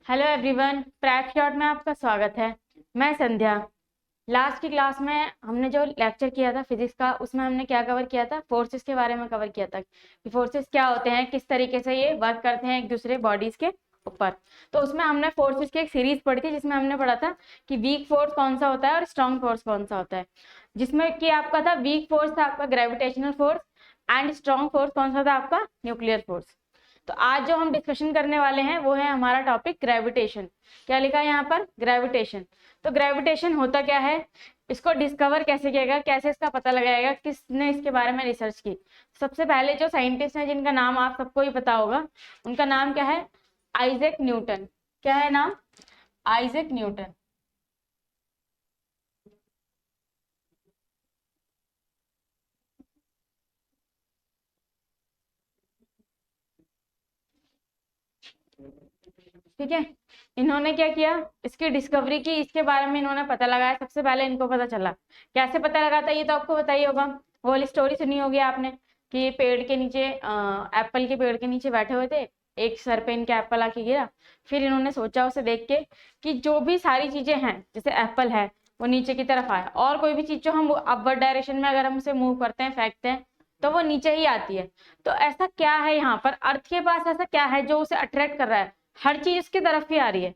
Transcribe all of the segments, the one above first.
Hello everyone, prep shot में आपका स्वागत है। मैं संध्या। लास्ट की क्लास में हमने जो लेक्चर किया था फिजिक्स का, उसमें हमने क्या कवर किया था? फोर्सेस के बारे में कवर किया था कि फोर्सेस क्या होते हैं, किस तरीके से ये वर्क करते हैं एक दूसरे बॉडीज के ऊपर। तो उसमें हमने फोर्सेस की एक सीरीज पढ़ी थी जिसमें हमने पढ़ा था कि वीक फोर्स कौन सा होता है और स्ट्रॉन्ग फोर्स कौन सा होता है। जिसमें कि आपका था वीक फोर्स था आपका gravitational force and strong force कौन सा था आपका? Nuclear force. तो आज जो हम डिस्कशन करने वाले हैं वो है हमारा टॉपिक ग्रेविटेशन। क्या लिखा है यहाँ पर? ग्रेविटेशन। तो ग्रेविटेशन होता क्या है, इसको डिस्कवर कैसे किया गया, कैसे इसका पता लगाएगा, किसने इसके बारे में रिसर्च की? सबसे पहले जो साइंटिस्ट हैं जिनका नाम आप सबको ही पता होगा, उनका नाम क्या है? Isaac Newton. क्या है नाम? Isaac Newton. ठीक है, इन्होंने क्या किया, इसकी डिस्कवरी की, इसके बारे में इन्होंने पता लगाया। सबसे पहले इनको पता चला, कैसे पता लगा था ये तो आपको पता ही होगा। वो वाली स्टोरी सुनी होगी आपने कि पेड़ के नीचे एप्पल के पेड़ के नीचे बैठे हुए थे, एक सर पे इनके एप्पल आके गिरा। फिर इन्होंने सोचा उसे देख के कि जो भी सारी चीजें हैं, जैसे एप्पल है वो नीचे की तरफ आए, और कोई भी चीज जो हम अपवर्ड डायरेक्शन में अगर हम उसे मूव करते हैं, फेंकते हैं, तो वो नीचे ही आती है। तो ऐसा क्या है यहाँ पर अर्थ के पास, ऐसा क्या है जो उसे अट्रैक्ट कर रहा है? हर चीज उसकी तरफ ही आ रही है।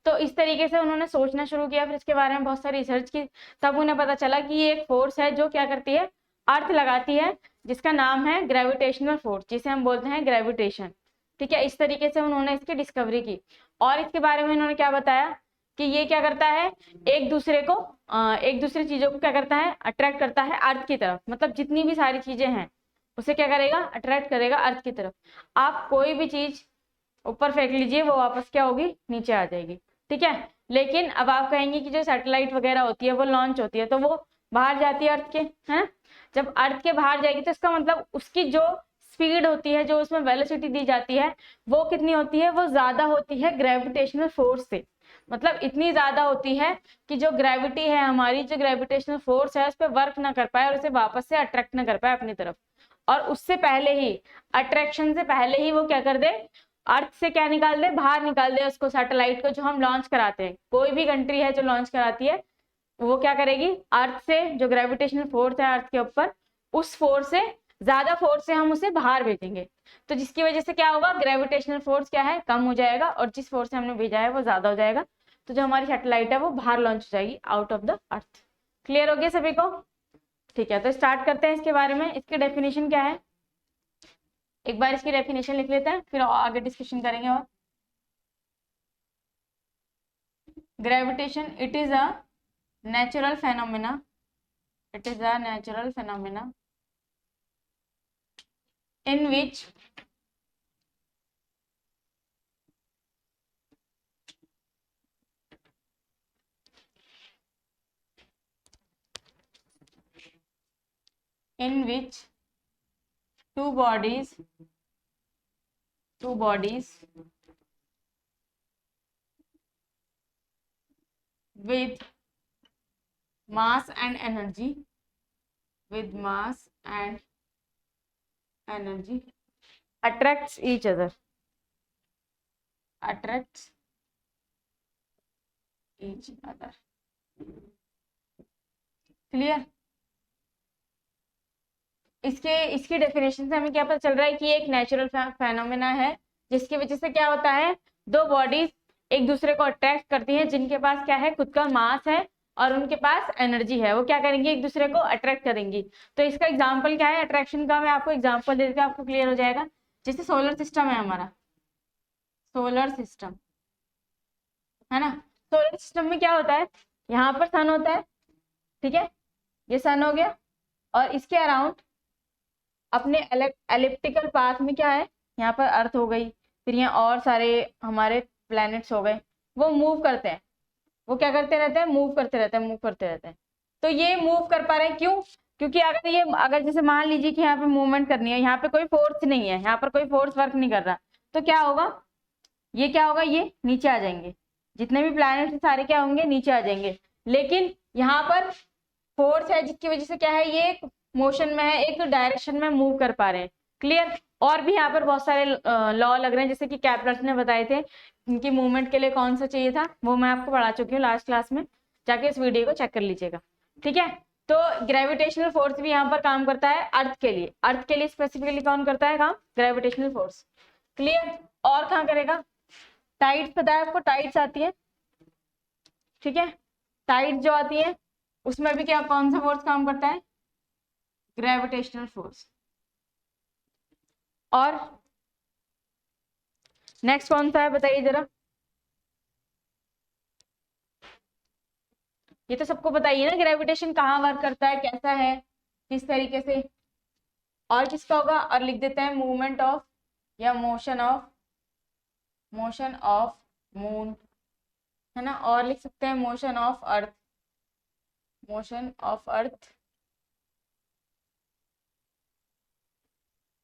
तो इस तरीके से उन्होंने सोचना शुरू किया, फिर इसके बारे में बहुत सारी रिसर्च की। तब उन्हें पता चला कि ये एक फोर्स है जो क्या करती है, अर्थ लगाती है, जिसका नाम है ग्रेविटेशनल फोर्स, जिसे हम बोलते हैं ग्रेविटेशन। ठीक है, इस तरीके से उन्होंने इसकी डिस्कवरी की। और इसके बारे में उन्होंने क्या बताया कि ये क्या करता है, एक दूसरे को एक दूसरे चीजों को क्या करता है, अट्रैक्ट करता है अर्थ की तरफ। मतलब जितनी भी सारी चीजें हैं उसे क्या करेगा, अट्रैक्ट करेगा अर्थ की तरफ। आप कोई भी चीज ऊपर फेंक लीजिए, वो वापस क्या होगी, नीचे आ जाएगी। ठीक है, लेकिन अब आप कहेंगे कि जो सैटेलाइट वगैरह होती है वो लॉन्च होती है तो वो बाहर जाती है अर्थ के, है ना? जब अर्थ के बाहर जाएगी तो इसका मतलब उसकी जो स्पीड होती है, जो उसमें वेलोसिटी दी जाती है, वो कितनी होती है? वो ज्यादा होती है ग्रेविटेशनल फोर्स से। मतलब इतनी ज्यादा होती है कि जो ग्रेविटी है हमारी, जो ग्रेविटेशनल फोर्स है, उस पर वर्क ना कर पाए और उसे वापस से अट्रैक्ट ना कर पाए अपनी तरफ। और उससे पहले ही, अट्रैक्शन से पहले ही वो क्या कर दे, अर्थ से क्या निकाल दे, बाहर निकाल दे उसको, सैटेलाइट को जो हम लॉन्च कराते हैं। कोई भी कंट्री है जो लॉन्च कराती है, वो क्या करेगी, अर्थ से जो ग्रेविटेशनल फोर्स है अर्थ के ऊपर, उस फोर्स से ज्यादा फोर्स से हम उसे बाहर भेजेंगे। तो जिसकी वजह से क्या होगा, ग्रेविटेशनल फोर्स क्या है, कम हो जाएगा, और जिस फोर्स से हमने भेजा है वो ज्यादा हो जाएगा। तो जो हमारी सैटेलाइट है वो बाहर लॉन्च हो जाएगी, out of the earth. Clear हो गया सभी को? ठीक है, तो स्टार्ट करते हैं इसके बारे में। इसकी डेफिनेशन क्या है, एक बार इसकी डेफिनेशन लिख लेते हैं, फिर आगे डिस्कशन करेंगे। और gravitation, it is a natural phenomena, it is a natural phenomena in which in which two bodies with mass and energy attracts each other, clear? इसकी डेफिनेशन से हमें क्या पता चल रहा है कि एक नेचुरल फेनोमेना है जिसकी वजह से क्या होता है, दो बॉडीज एक दूसरे को अट्रैक्ट करती हैं, जिनके पास क्या है, खुद का मास है और उनके पास एनर्जी है। वो क्या करेंगी, एक दूसरे को अट्रैक्ट करेंगी। तो इसका एग्जांपल क्या है अट्रैक्शन का, मैं आपको एग्जांपल दे देती हूं, आपको क्लियर हो जाएगा। जैसे सोलर सिस्टम है हमारा, सोलर सिस्टम है ना। सोलर सिस्टम में क्या होता है, यहाँ पर सन होता है, ठीक है, ये सन हो गया, और इसके अराउंड अपने एलिप्टिकल पाथ में क्या है, यहाँ पर अर्थ हो गई, फिर यहाँ और सारे हमारे प्लैनेट्स हो गए। वो मूव करते हैं, वो क्या करते रहते हैं, मूव करते रहते हैं, मूव करते रहते हैं। तो ये मूव कर पा रहे हैं, क्यों? क्योंकि अगर जैसे मान लीजिए कि यहाँ पे मूवमेंट करनी है, यहाँ पे कोई फोर्स नहीं है, यहाँ पर कोई फोर्स वर्क नहीं कर रहा, तो क्या होगा, ये क्या होगा, ये नीचे आ जाएंगे। जितने भी प्लैनेट सारे क्या होंगे, नीचे आ जाएंगे। लेकिन यहाँ पर फोर्स है जिसकी वजह से क्या है, ये मोशन में है, एक डायरेक्शन में मूव कर पा रहे हैं। क्लियर? और भी यहाँ पर बहुत सारे लॉ लग रहे हैं, जैसे कि कैपलर्स ने बताए थे। इनकी मूवमेंट के लिए कौन सा चाहिए था वो मैं आपको पढ़ा चुकी हूँ लास्ट क्लास में, जाके इस वीडियो को चेक कर लीजिएगा। ठीक है, तो ग्रेविटेशनल फोर्स भी यहाँ पर काम करता है अर्थ के लिए। अर्थ के लिए स्पेसिफिकली कौन करता है काम? Gravitational force. क्लियर? और कहाँ करेगा? टाइड्स पता है आपको, टाइड्स आती है, ठीक है, टाइड्स जो आती है उसमें भी क्या कौन सा फोर्स काम करता है? Gravitational force. और नेक्स्ट कौन सा है बताइए जरा। ये तो सबको बताइए ना, ग्रेविटेशन कहाँ वर्क करता है, कैसा है, किस तरीके से। और किसका होगा? और लिख देते हैं मूवमेंट ऑफ या मोशन ऑफ मून, है ना। और लिख सकते हैं motion of earth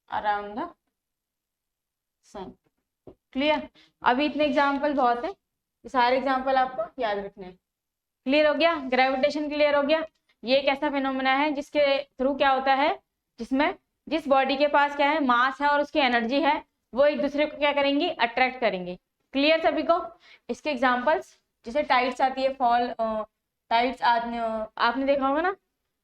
around the sun. Clear? अभी इतने एग्जाम्पल बहुत है, ये सारे एग्जाम्पल आपको याद रखने हैं। क्लियर हो गया? ग्रेविटेशन क्लियर हो गया? ये एक ऐसा फिनोमेना है जिसके थ्रू क्या होता है, जिसमें जिस बॉडी के पास क्या है, मास है और उसकी एनर्जी है, वो एक दूसरे को क्या करेंगी? अट्रैक्ट करेंगे। क्लियर सभी को? इसके एग्जाम्पल्स जैसे टाइड्स आती है, टाइड्स आपने देखा होगा ना,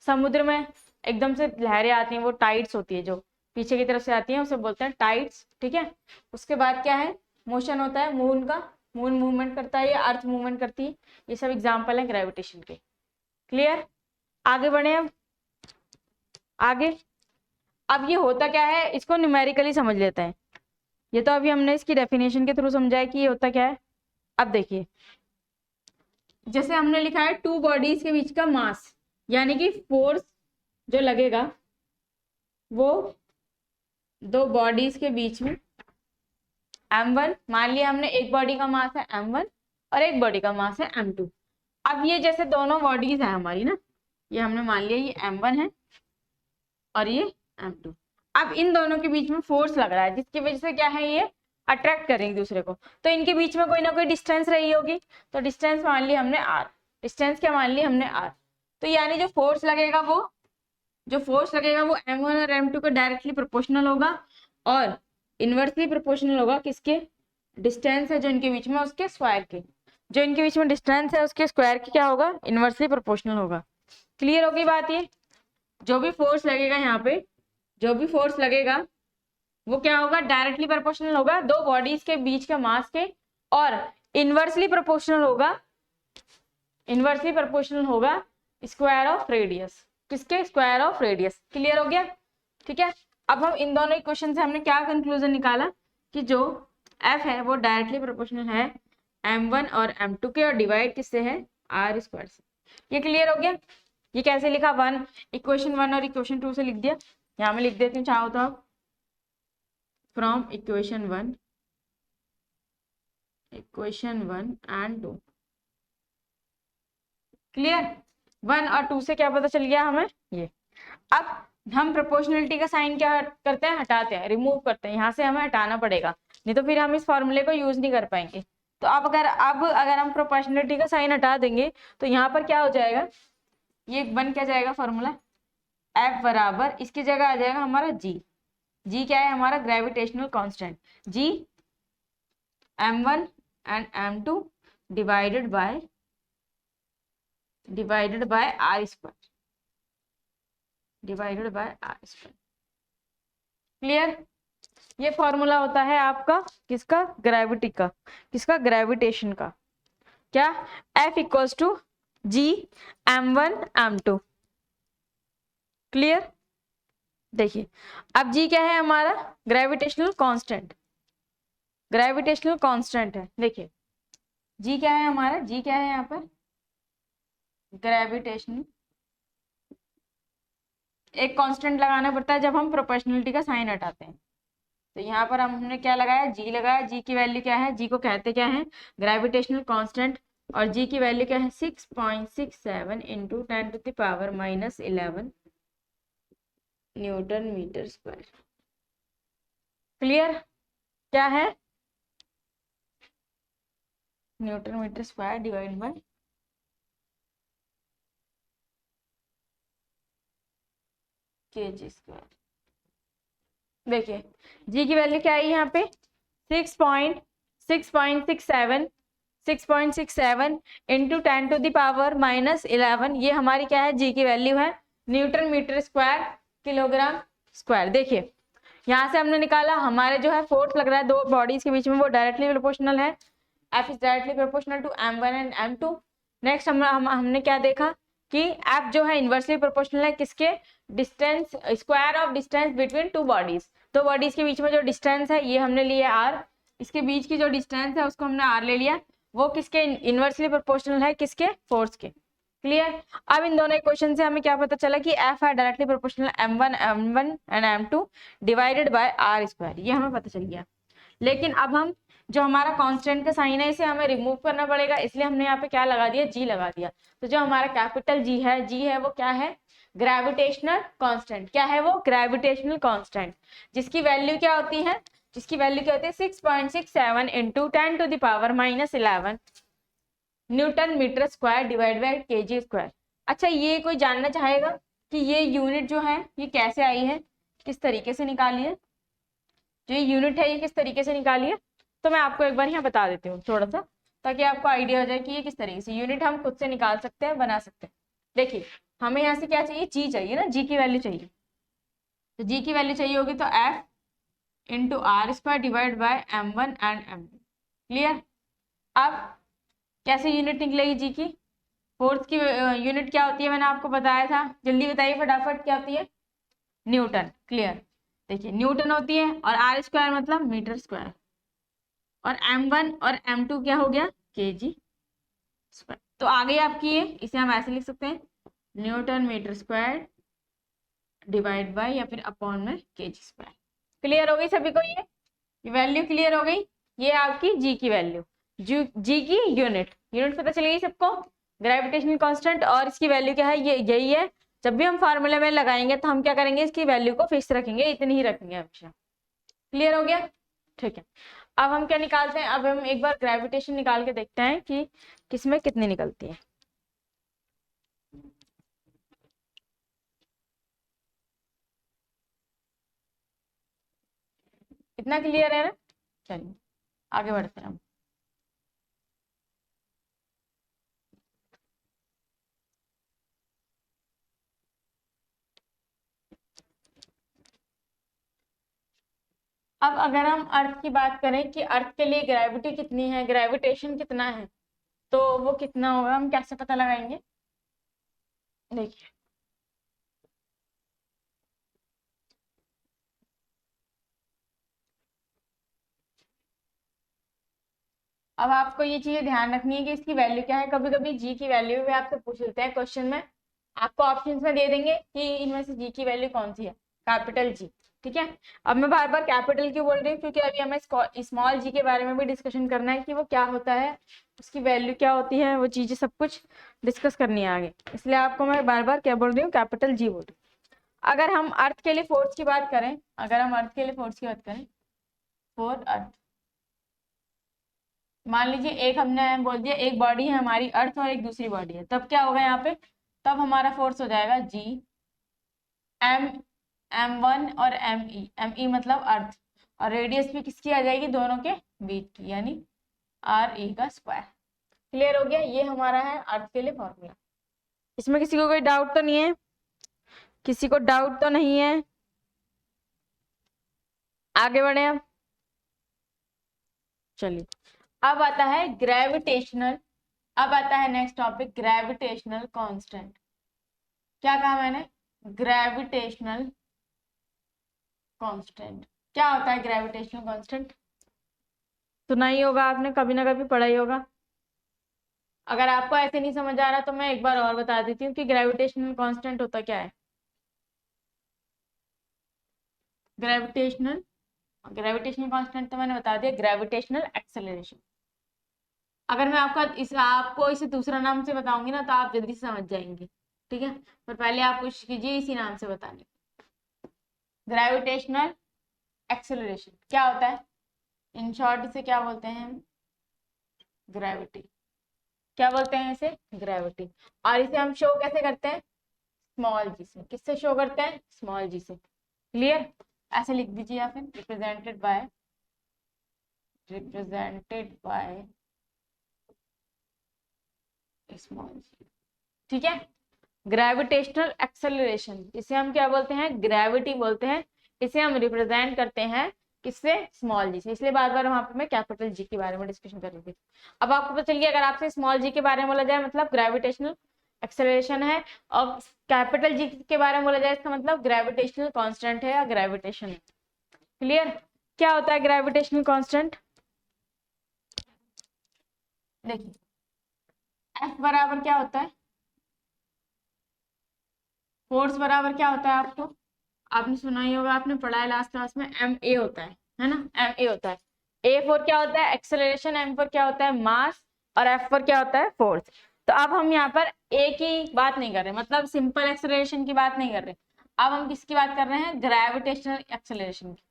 समुद्र में एकदम से लहरें आती हैं, वो टाइड्स होती है, जो पीछे की तरफ से आती है, उसे बोलते हैं टाइड्स। ठीक है, उसके बाद क्या है? मोशन होता है मून का, मून मूवमेंट करता है या अर्थ मूवमेंट करती है। ये सब एग्जाम्पल है ग्रेविटेशन के। क्लियर? आगे बढ़े अब आगे। अब ये होता क्या है, इसको न्यूमेरिकली समझ लेते हैं। ये तो अभी हमने इसकी डेफिनेशन के थ्रू समझा है कि ये होता क्या है। अब देखिए, जैसे हमने लिखा है टू बॉडीज के बीच का मास, यानी कि फोर्स जो लगेगा वो दो बॉडीज के बीच में m1, मान लिया हमने एक बॉडी का मास है m1 और एक बॉडी का मास है m2। अब ये जैसे दोनों बॉडीज है हमारी ना, ये हमने मान लिया ये m1 है और ये m2। अब इन दोनों के बीच में फोर्स लग रहा है, जिसकी वजह से क्या है, ये अट्रैक्ट करेंगे दूसरे को। तो इनके बीच में कोई ना कोई डिस्टेंस रही होगी, तो डिस्टेंस मान ली हमने r। डिस्टेंस क्या मान ली हमने? r। तो यानी जो फोर्स लगेगा वो m1 और m2 के डायरेक्टली प्रोपोर्शनल होगा और इनवर्सली प्रोपोर्शनल होगा किसके? डिस्टेंस है जो इनके बीच में उसके स्क्वायर के। जो इनके बीच में डिस्टेंस है उसके स्क्वायर की क्या होगा? इनवर्सली प्रोपोर्शनल होगा। क्लियर होगी बात? ये जो भी फोर्स लगेगा यहाँ पे, जो भी फोर्स लगेगा वो क्या होगा? डायरेक्टली प्रोपोर्शनल होगा दो बॉडीज के बीच के मास के, और इनवर्सली प्रोपोर्शनल होगा स्क्वायर ऑफ रेडियस। किसके? Square of radius. क्लियर हो गया? ठीक है, अब हम इन दोनों इक्वेशन से हमने क्या कंक्लूजन निकाला कि जो f है वो डायरेक्टली प्रोपोर्शनल है m1 और m2 के, और डिवाइड किससे है? r स्क्वायर से। ये क्लियर हो गया? ये कैसे लिखा? इक्वेशन 1 और इक्वेशन 2 से लिख दिया। यहाँ में लिख देती हूँ चाहो तो आप, फ्रॉम इक्वेशन 1 एंड 2। क्लियर? 1 और 2 से क्या पता चल गया हमें? ये। अब हम प्रोपोर्शनलिटी का साइन क्या करते हैं? हटाते हैं, रिमूव करते हैं। यहाँ से हमें हटाना पड़ेगा, नहीं तो फिर हम इस फॉर्मूले को यूज नहीं कर पाएंगे। तो अब अगर हम प्रोपोर्शनलिटी का साइन हटा देंगे तो यहाँ पर क्या हो जाएगा? ये बन क्या जाएगा फॉर्मूला? F बराबर, इसकी जगह आ जाएगा हमारा G। G क्या है? हमारा gravitational constant. G m1 and m2 divided by r square. Clear? ये फॉर्मूला होता है आपका किसका? ग्रेविटी का। किसका? ग्रेविटेशन का। क्या? F equals to G m1 m2। Clear? देखिए, अब G क्या है हमारा? ग्रेविटेशनल कांस्टेंट है। देखिए G क्या है हमारा? G क्या है यहाँ पर? ग्रेविटेशनल। एक कांस्टेंट लगाना पड़ता है जब हम प्रोपोर्शनलिटी का साइन हटाते हैं। तो यहाँ पर हमने क्या लगाया? G लगाया। G की वैल्यू क्या है? G को कहते क्या है? Gravitational constant. और G की वैल्यू क्या है? 6.67 into 10⁻⁻11 newton metre square. Clear? क्या है? Newton metre square divide by kg square. देखिए जी की वैल्यू क्या आई यहाँ पे 6.67 इंटू 10⁻⁻11 ये हमारी क्या है, जी की वैल्यू है, newton metre square kilogram square. देखिए यहाँ से हमने निकाला हमारे जो है फोर्स लग रहा है दो बॉडीज के बीच में, वो डायरेक्टली प्रोपोर्शनल है, F is directly proportional to m1 and m2। Next हमने क्या देखा कि F जो है इनवर्सली प्रोपोर्शनल है किसके, distance, square of distance between two bodies. तो बॉडीज के बीच में जो डिस्टेंस है ये हमने लिया r, इसके बीच की जो डिस्टेंस है उसको हमने r ले लिया, वो किसके इनवर्सली प्रोपोर्शनल है, किसके, फोर्स के। क्लियर। अब इन दोनों इक्वेशन से हमें क्या पता चला कि F है directly proportional m1 and m2 divided by r square, ये हमें पता चल गया। लेकिन अब हम जो हमारा कांस्टेंट का साइन है इसे हमें रिमूव करना पड़ेगा, इसलिए हमने यहाँ पे क्या लगा दिया, जी लगा दिया। तो जो हमारा कैपिटल जी है वो क्या है, ग्रेविटेशनल कांस्टेंट। क्या है वो, ग्रेविटेशनल कांस्टेंट, जिसकी वैल्यू क्या होती है, 6.67 into 10⁻⁻11 newton metre square divide by KG square. अच्छा ये कोई जानना चाहेगा कि ये यूनिट जो है ये कैसे आई है, किस तरीके से निकाली है, जो ये यूनिट है ये किस तरीके से निकाली है। तो मैं आपको एक बार यहाँ बता देती हूँ थोड़ा सा, ताकि आपको आइडिया हो जाए कि ये किस तरीके से यूनिट हम खुद से निकाल सकते हैं, बना सकते हैं। देखिए हमें यहाँ से क्या चाहिए, जी चाहिए ना, जी की वैल्यू चाहिए। तो जी की वैल्यू चाहिए होगी तो F into R square divide by m1 and m2। Clear. अब कैसे यूनिट निकलेगी जी की, फोर्स की यूनिट क्या होती है मैंने आपको बताया था, जल्दी बताइए फटाफट, क्या होती है, न्यूटन। क्लियर। देखिए न्यूटन होती है, और आर स्क्वायर मतलब मीटर स्क्वायर, और m1 और m2 क्या हो गया, केजी स्क्वायर। तो आगे आपकी ये, इसे हम ऐसे लिख सकते हैं, newton metre square divide by या फिर अपॉन में केजी स्क्वायर। क्लियर हो गई सभी को, ये वैल्यू क्लियर हो गई। ये आपकी जी की वैल्यू, जी की यूनिट पता चल गई सबको, ग्रेविटेशनल कांस्टेंट, और इसकी वैल्यू क्या है, ये यही है। जब भी हम फार्मूले में लगाएंगे तो हम क्या करेंगे, इसकी वैल्यू को फिक्स रखेंगे, इतनी ही रखेंगे हमेशा। क्लियर हो गया, ठीक है। अब हम क्या निकालते हैं, अब हम एक बार ग्रेविटेशन निकाल के देखते हैं कि किसमें कितनी निकलती है। इतना क्लियर है ना, चलिए आगे बढ़ते हैं हम। अब अगर हम अर्थ की बात करें कि अर्थ के लिए ग्रेविटी कितनी है, ग्रेविटेशन कितना है, तो वो कितना होगा, हम कैसे पता लगाएंगे। देखिए अब आपको ये चीजें ध्यान रखनी है कि इसकी वैल्यू क्या है। कभी कभी जी की वैल्यू भी आपसे पूछ लेते हैं क्वेश्चन में, आपको ऑप्शंस में दे देंगे कि इनमें से जी की वैल्यू कौन सी है, कैपिटल जी। ठीक है। अब मैं बार बार कैपिटल क्यों बोल रही हूँ, क्योंकि अभी हमें स्मॉल जी के बारे में भी डिस्कशन करना है कि वो क्या होता है, उसकी वैल्यू क्या होती है, वो चीजें सब कुछ डिस्कस करनी है आगे, इसलिए आपको मैं बार बार क्या बोल रही हूँ, कैपिटल जी बोल रही हूँ। अगर हम अर्थ के लिए फोर्स की बात करें, अगर हम अर्थ के लिए फोर्स की बात करें, फॉर अर्थ, मान लीजिए एक हमने बोल दिया एक बॉडी है हमारी अर्थ और एक दूसरी बॉडी है, तब क्या होगा यहाँ पे, तब हमारा फोर्स हो जाएगा जी एम m1 और एम ई मतलब अर्थ, और रेडियस भी किसकी आ जाएगी, दोनों के बीच की, यानी RE का स्क्वायर। क्लियर हो गया, ये हमारा है अर्थ के लिए फॉर्मूला। इसमें किसी को कोई डाउट तो नहीं है, किसी को डाउट तो नहीं है, आगे बढ़े अब। चलिए अब आता है ग्रेविटेशनल, अब आता है नेक्स्ट टॉपिक, ग्रेविटेशनल कांस्टेंट। क्या कहा मैंने, ग्रेविटेशनल कांस्टेंट। क्या होता है ग्रेविटेशनल कांस्टेंट, सुना ही होगा आपने, कभी ना कभी पढ़ा ही होगा। अगर आपको ऐसे नहीं समझ आ रहा तो मैं एक बार और बता देती हूँ कि ग्रेविटेशनल कांस्टेंट होता क्या है। ग्रेविटेशनल ग्रेविटेशनल कांस्टेंट तो मैंने बता दिया, ग्रेविटेशनल एक्सेलरेशन। अगर मैं आपको इसे दूसरा नाम से बताऊंगी ना तो आप जल्दी से समझ जाएंगे, ठीक है, पर पहले आप कोशिश कीजिए इसी नाम से बताने। ग्रेविटेशनल एक्सेलरेशन क्या होता है, इन शॉर्ट इसे क्या बोलते हैं हम, ग्रेविटी। क्या बोलते हैं इसे, ग्रेविटी। और इसे हम शो कैसे करते हैं, स्मॉल जी से। किससे शो करते हैं, स्मॉल जी से। क्लियर। ऐसे लिख दीजिए या फिर रिप्रेजेंटेड बाय स्मॉल जी। ठीक है, ग्रेविटेशनल एक्सेलरेशन, इसे हम क्या बोलते हैं, ग्रेविटी बोलते हैं। इसे हम रिप्रेजेंट करते हैं किससे, स्मॉल जी से, इसलिए बार बार वहां पे मैं कैपिटल जी के बारे में डिस्कशन कर रही थी। अब आपको पता चल गया, अगर आपसे स्मॉल जी के बारे में बोला जाए मतलब ग्रेविटेशनल एक्सेलरेशन है, और कैपिटल जी के बारे में बोला जाए इसका मतलब ग्रेविटेशनल कांस्टेंट है या ग्रेविटेशन है। क्लियर? क्या होता है ग्रेविटेशनल कांस्टेंट? देखिए एफ बराबर क्या होता है, फोर्स बराबर क्या होता है, आपको आपने सुना ही होगा, आपने पढ़ा है लास्ट क्लास में, एम ए होता है ना, एम ए होता है। ए फोर क्या होता है, एक्सेलरेशन, एम फोर क्या होता है, मास, और एफ फोर क्या होता है, फोर्स। तो अब हम यहाँ पर ए की बात नहीं कर रहे, मतलब सिंपल एक्सेलरेशन की बात नहीं कर रहे, अब हम किसकी बात कर रहे हैं, ग्रेविटेशनल एक्सेलरेशन की।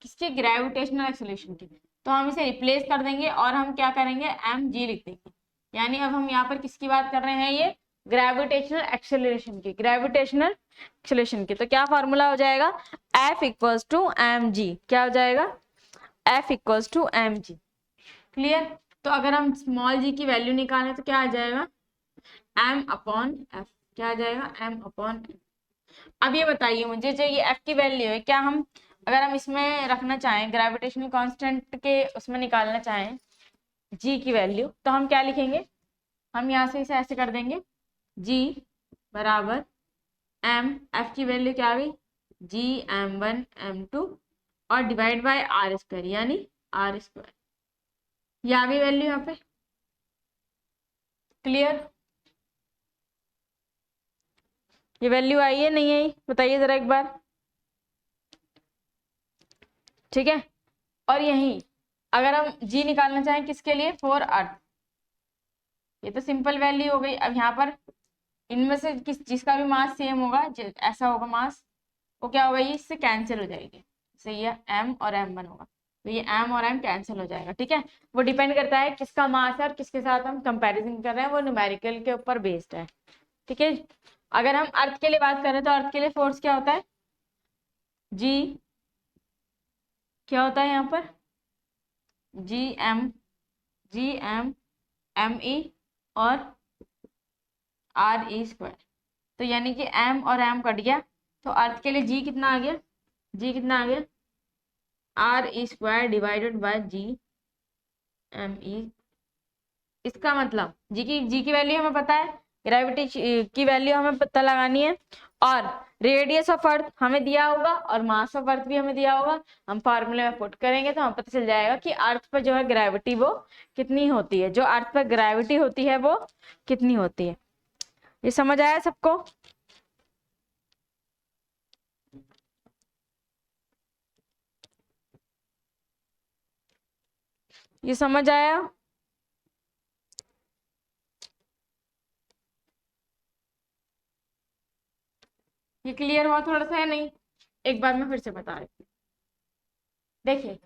किसकी, ग्रेविटेशनल एक्सेलरेशन की। तो हम इसे रिप्लेस कर देंगे और हम क्या करेंगे, एम जी लिख देंगे। यानी अब हम यहाँ पर किसकी बात कर रहे हैं, ये ग्रेविटेशनल एक्सेलरेशन की, ग्रेविटेशनल एक्सेलरेशन की। तो क्या फॉर्मूला हो जाएगा, F equals to M G. क्या हो जाएगा, F equals to M G. Clear? तो अगर हम स्मॉल जी की वैल्यू निकालें तो क्या आ जाएगा, m अपॉन एफ। क्या आ जाएगा, m अपॉन एफ। अब ये बताइए मुझे, जो ये f की वैल्यू है, क्या हम अगर हम इसमें रखना चाहें, ग्रेविटेशनल कांस्टेंट के उसमें निकालना चाहें g की वैल्यू, तो हम क्या लिखेंगे, हम यहाँ से इसे ऐसे कर देंगे, g बराबर m, f की वैल्यू क्या आ गई, g m1 m2 और डिवाइड बाय आर स्क्वायर, यानी आर स्क्वायर। ये आ गई वैल्यू यहाँ पे। क्लियर? ये वैल्यू आई है नहीं आई, बताइए जरा एक बार। ठीक है, और यही अगर हम g निकालना चाहें किसके लिए, फॉर अर्थ, ये तो सिंपल वैल्यू हो गई। अब यहाँ पर इनमें से किस जिसका भी मास सेम होगा, ऐसा होगा मास, वो क्या होगा, ये इससे कैंसिल हो जाएगी, जैसे ये m और m1 होगा, तो ये m और m कैंसिल हो जाएगा। ठीक है, वो डिपेंड करता है किसका मास है और किसके साथ हम कंपैरिजन कर रहे हैं, वो न्यूमेरिकल के ऊपर बेस्ड है। ठीक है, अगर हम अर्थ के लिए बात करें तो अर्थ के लिए फोर्स क्या होता है, जी क्या होता है यहाँ पर, G M, G M M E और आर ई स्क्वायर। तो यानी कि m और m कट गया, तो अर्थ के लिए g कितना आ गया, g कितना आ गया, R E square divided by G M E. इसका मतलब जी की वैल्यू हमें पता है, ग्रेविटी की वैल्यू हमें पता लगानी है, और रेडियस ऑफ अर्थ हमें दिया होगा और मास ऑफ अर्थ भी हमें दिया होगा। हम फार्मूले में पुट करेंगे तो हमें पता चल जाएगा कि अर्थ पर जो है ग्रेविटी वो कितनी होती है, जो अर्थ पर ग्रेविटी होती है वो कितनी होती है। ये समझ आया सबको? ये समझ आया? ये क्लियर हुआ थोड़ा सा या नहीं, एक बार मैं फिर से बता रही हूँ। देखिए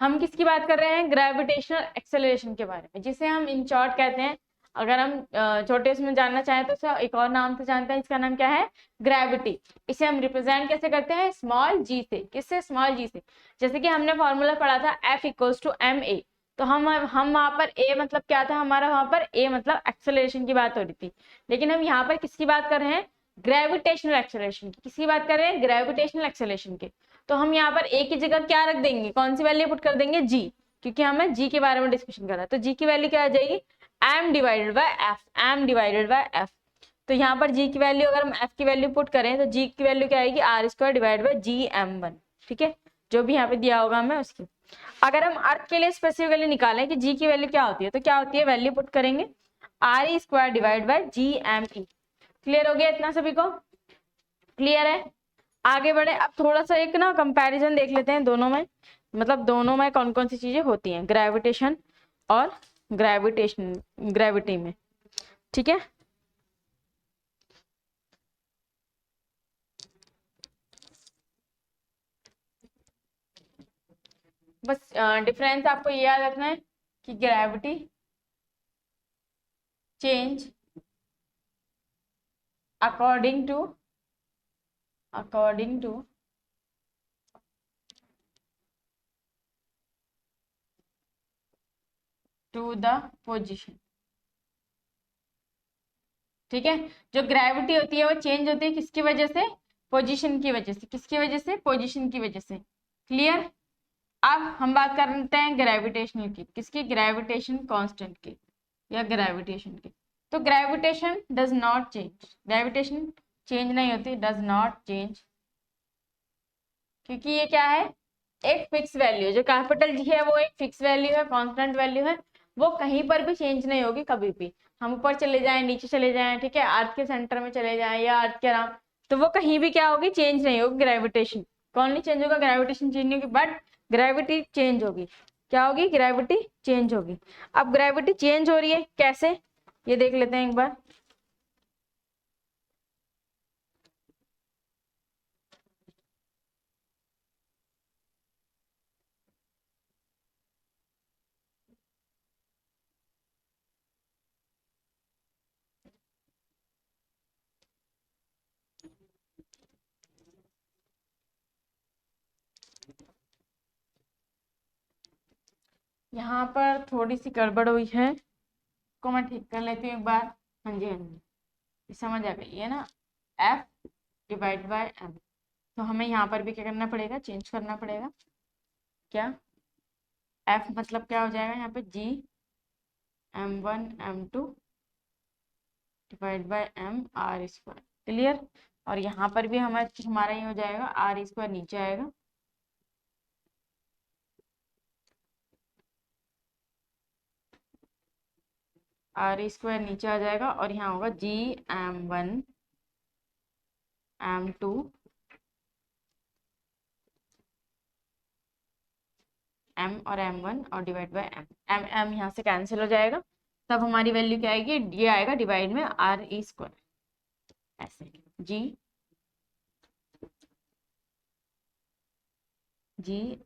हम किसकी बात कर रहे हैं, ग्रेविटेशनल एक्सेलरेशन के बारे में, जिसे हम इन शॉर्ट कहते हैं। अगर हम छोटे उसमें जानना चाहें तो उसका एक और नाम से जानते हैं, इसका नाम क्या है, ग्रेविटी। इसे हम रिप्रेजेंट कैसे करते हैं, स्मॉल जी से। किससे, स्मॉल जी से। जैसे कि हमने फॉर्मूला पढ़ा था F equals to M A, तो हम वहां पर ए मतलब क्या था हमारा, वहां पर ए मतलब एक्सेलरेशन की बात हो रही थी, लेकिन हम यहाँ पर किसकी बात कर रहे हैं, ग्रेविटेशनल एक्सेलरेशन की। किसकी बात कर रहे हैं, ग्रेविटेशनल एक्सेलरेशन की। तो हम यहाँ पर ए की जगह क्या रख देंगे, कौन सी वैल्यू पुट कर देंगे, जी, क्योंकि हमें जी के बारे में डिस्कशन कर रहा है। तो जी की वैल्यू क्या आ जाएगी, m divided by F, m divided by F. तो यहाँ पर जी की वैल्यू अगर हम एफ की वैल्यू पुट करें तो जी की वैल्यू क्या आएगी, R square divide by G m1। ठीक है, जो भी यहाँ पे दिया होगा हमें उसकी। अगर हम अर्थ के लिए स्पेसिफिकली निकालें कि जी की वैल्यू क्या होती है, तो क्या होती है, वैल्यू पुट करेंगे R E square divide by G M E. Clear हो गया इतना सभी को? क्लियर है? आगे बढ़े, अब थोड़ा सा एक ना कंपैरिजन देख लेते हैं दोनों में, मतलब दोनों में कौन कौन सी चीजें होती हैं, ग्रेविटेशन और ग्रेविटी में। ठीक है, बस डिफरेंस आपको ये याद रखना है कि gravity change according to to the position. ठीक है, जो ग्रेविटी होती है वो चेंज होती है किसकी वजह से? पोजीशन की वजह से। किसकी वजह से? पोजीशन की वजह से। क्लियर। अब हम बात करते हैं ग्रेविटेशनल की। किसकी? ग्रेविटेशन कांस्टेंट की या ग्रेविटेशन की। तो gravitation does not change, gravitation change नहीं होती, डज नॉट चेंज, क्योंकि ये क्या है? एक फिक्स वैल्यू। जो कैपिटल जी है वो एक फिक्स वैल्यू है, कांस्टेंट वैल्यू है, वो कहीं पर भी चेंज नहीं होगी कभी भी। हम ऊपर चले जाएं, नीचे चले जाएं, ठीक है, अर्थ के सेंटर में चले जाएं या अर्थ के अराउंड, तो वो कहीं भी क्या होगी? चेंज नहीं होगी ग्रेविटेशन। कौन नहीं चेंज होगा? ग्रेविटेशन चेंज नहीं होगी, बट ग्रेविटी चेंज होगी। क्या होगी? ग्रेविटी चेंज होगी। अब ग्रेविटी चेंज हो रही है कैसे, ये देख लेते हैं एक बार। यहाँ पर थोड़ी सी गड़बड़ हुई है, को मैं ठीक कर लेती हूँ एक बार। हाँ जी, हाँ जी, समझ आ गई है ना। एफ डिवाइड बाय एम, तो हमें यहाँ पर भी क्या करना पड़ेगा? चेंज करना पड़ेगा। क्या? एफ मतलब क्या हो जाएगा यहाँ पे? G m1 m2 divide by M R square. Clear. और यहाँ पर भी हमारा ये हो जाएगा आर स्क्वायर नीचे आएगा, आर स्क्वायर नीचे आ जाएगा, और यहाँ होगा जी m1 m2 m और m1 और डिवाइड बाय एम एम यहाँ से कैंसिल हो जाएगा, तब हमारी वैल्यू क्या आएगी? ये आएगा डिवाइड में आर ई स्क्वायर, ऐसे जी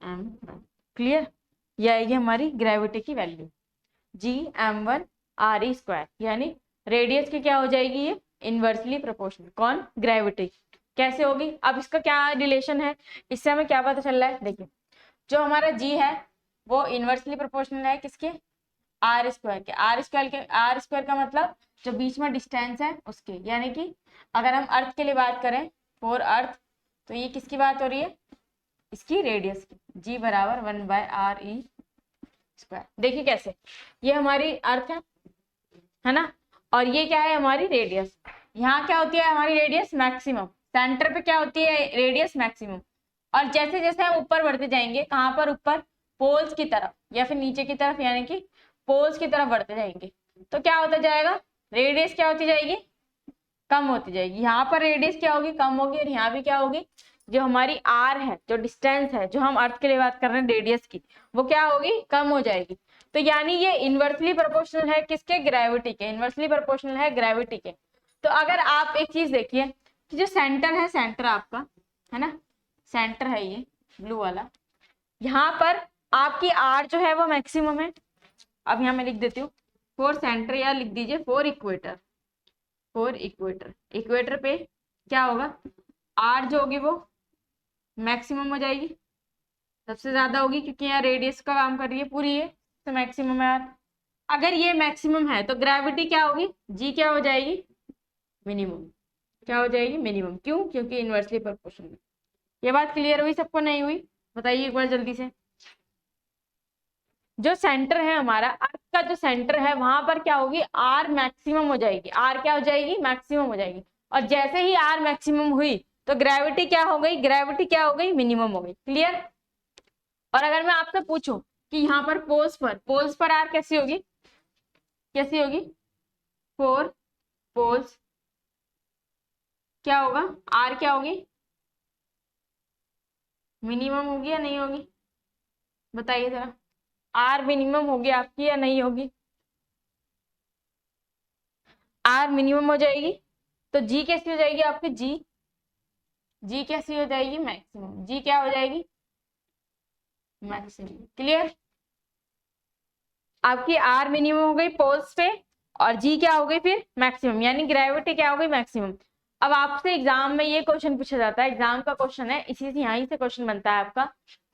m1। क्लियर। ये आएगी हमारी ग्रेविटी की value ji m1 are E square, यानी रेडियस की क्या हो जाएगी? ये इनवर्सली प्रोपोर्शनल। कौन? ग्रेविटी। कैसे होगी? अब इसका क्या रिलेशन है, इससे हमें क्या पता चल रहा है? देखिए, जो हमारा जी है वो इनवर्सली प्रोपोर्शनल है किसके? आर स्क्वायर के। आर स्क्वायर का मतलब जो बीच में डिस्टेंस है उसके, यानी कि अगर हम अर्थ के लिए बात करें, फॉर अर्थ, तो ये किसकी बात हो रही है? इसकी रेडियस की। जी बराबर 1/r² देखिए कैसे, ये हमारी अर्थ है ना, और ये क्या है? हमारी रेडियस। यहाँ क्या होती है हमारी रेडियस? मैक्सिमम। सेंटर पे क्या होती है? Radius maximum. और जैसे जैसे हम ऊपर बढ़ते जाएंगे, कहाँ पर? ऊपर पोल्स की तरफ या फिर नीचे की तरफ, यानी कि पोल्स की तरफ बढ़ते जाएंगे, तो क्या होता जाएगा? रेडियस क्या होती जाएगी? कम होती जाएगी। यहाँ पर रेडियस क्या होगी? कम होगी, और यहाँ भी क्या होगी? जो हमारी आर है, जो डिस्टेंस है, जो हम अर्थ के लिए बात कर रहे हैं रेडियस की, वो क्या होगी? कम हो जाएगी। तो यानी ये इनवर्सली प्रोपोर्शनल है किसके? ग्रेविटी के। इनवर्सली प्रोपोर्शनल है ग्रेविटी के। तो अगर आप एक चीज देखिए कि जो सेंटर है, सेंटर आपका है ना, सेंटर है ये ब्लू वाला, यहाँ पर आपकी आर जो है वो मैक्सिमम है। अब यहाँ मैं लिख देती हूँ फॉर सेंटर, या लिख दीजिए for equator. For equator, equator पे क्या होगा? आर जो होगी वो मैक्सिमम हो जाएगी, सबसे ज्यादा होगी, क्योंकि यहाँ रेडियस का काम कर रही है पूरी, ये तो मैक्सिमम है यार। अगर ये मैक्सिमम है तो ग्रेविटी क्या होगी? जी क्या हो जाएगी? मिनिमम। क्या हो जाएगी? मिनिमम। क्यों? क्योंकि इनवर्सली प्रोपोर्शनल। ये बात क्लियर हुई सबको? नहीं हुई? बताइए एक बार जल्दी से। जो सेंटर है हमारा, अर्थ का जो सेंटर है, वहां पर क्या होगी? आर मैक्सिमम हो जाएगी। आर क्या हो जाएगी? मैक्सिमम हो जाएगी। और जैसे ही आर मैक्सिमम हुई तो ग्रेविटी क्या हो गई? ग्रेविटी क्या हो गई? मिनिमम हो गई। क्लियर। और अगर मैं आपसे पूछूं कि यहाँ पर पोल्स पर आर कैसी होगी? कैसी होगी? फोर पोल्स क्या होगा? आर क्या होगी? मिनिमम होगी या नहीं होगी? बताइए जरा। आर मिनिमम होगी आपकी या नहीं होगी? आर मिनिमम हो जाएगी, तो जी कैसी हो जाएगी आपकी? जी कैसी हो जाएगी? मैक्सिमम। जी क्या हो जाएगी? मैक्सिमम। क्लियर। आपकी आर मिनिमम हो गई पोल्स पे, और जी क्या हो गई फिर? मैक्सिमम, यानी ग्रेविटी क्या हो गई? मैक्सिमम। अब आपसे एग्जाम में ये क्वेश्चन पूछा जाता है, एग्जाम का क्वेश्चन है, इसी से यहीं से क्वेश्चन बनता है आपका।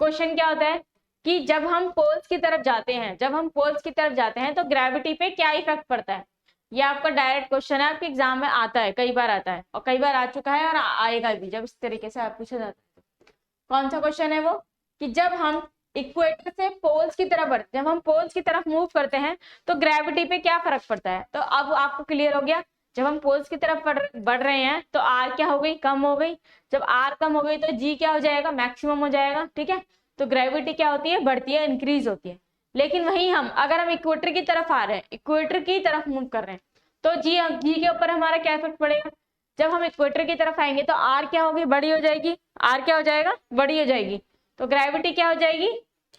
क्वेश्चन क्या होता है कि जब हम पोल्स की तरफ जाते हैं, जब हम पोल्स की तरफ जाते हैं तो ग्रेविटी पे क्या इफेक्ट पड़ता है। ये आपका डायरेक्ट क्वेश्चन है, आपके एग्जाम में आता है, कई बार आता है और कई बार आ चुका है और आएगा भी जब इस तरीके से आप पूछा जाता है। कौन सा क्वेश्चन है वो, कि जब हम इक्वेटर से पोल्स की तरफ बढ़ते, जब हम पोल्स की तरफ मूव करते हैं तो ग्रेविटी पे क्या फर्क पड़ता है। तो अब आपको क्लियर हो गया, जब हम पोल्स की तरफ बढ़ रहे हैं तो आर क्या हो गई, कम हो गई। जब आर कम हो गई तो जी क्या हो जाएगा, मैक्सिमम हो जाएगा। ठीक है, तो ग्रेविटी क्या होती है, बढ़ती है, इंक्रीज होती है। लेकिन वहीं हम अगर हम इक्वेटर की तरफ आ रहे हैं, इक्वेटर की तरफ मूव कर रहे हैं, तो जी जी के ऊपर हमारा क्या इफेक्ट पड़ेगा। जब हम इक्वेटर की तरफ आएंगे तो आर क्या होगी, बड़ी हो जाएगी। आर क्या हो जाएगा, बड़ी हो जाएगी। तो ग्रेविटी क्या हो जाएगी,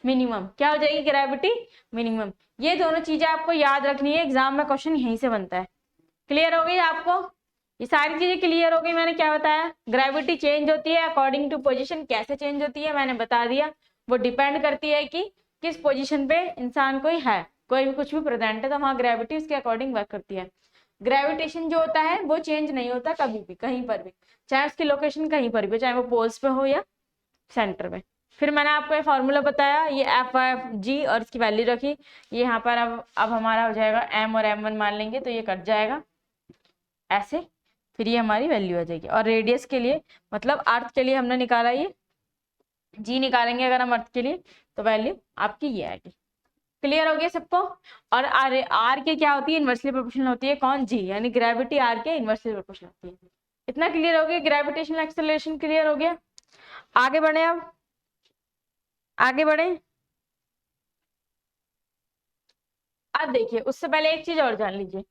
मिनिमम। क्या हो जाएगी, ग्रेविटी मिनिमम। ये दोनों चीजें आपको याद रखनी है, एग्जाम में क्वेश्चन यहीं से बनता है। क्लियर हो गई आपको, ये सारी चीजें क्लियर हो गई। मैंने क्या बताया, ग्रेविटी चेंज होती है अकॉर्डिंग टू पोजीशन। कैसे चेंज होती है मैंने बता दिया, वो डिपेंड करती है कि किस पोजीशन पे इंसान कोई है, कोई भी कुछ भी प्रेजेंट है तो वहां ग्रेविटी उसके अकॉर्डिंग वर्क करती है। ग्रेविटेशन जो होता है वो चेंज नहीं होता कभी भी, कहीं पर भी, चाहे उसकी लोकेशन कहीं पर भी, चाहे वो पोल्स पे हो या सेंटर में। फिर मैंने आपको ये फॉर्मूला बताया, ये F और इसकी वैल्यू रखी। ये यहाँ पर अब हमारा हो जाएगा m और m1 मान लेंगे तो ये कट जाएगा ऐसे। फिर ये हमारी वैल्यू आ जाएगी। और रेडियस के लिए, मतलब अर्थ के लिए हमने निकाला ये g निकालेंगे अगर हम अर्थ के लिए, तो वैल्यू आपकी ये आएगी। क्लियर हो गया सबको। और आर के क्या होती है, इनवर्सली प्रोपोर्शनल होती है। कौन, जी, यानी ग्रेविटी आर के इनवर्सली प्रोपोर्शनल होती है। इतना क्लियर हो गया, ग्रेविटेशनल एक्सेलरेशन क्लियर हो गया। आगे बढ़े, अब आगे बढ़े। अब देखिए, उससे पहले एक चीज और जान लीजिए।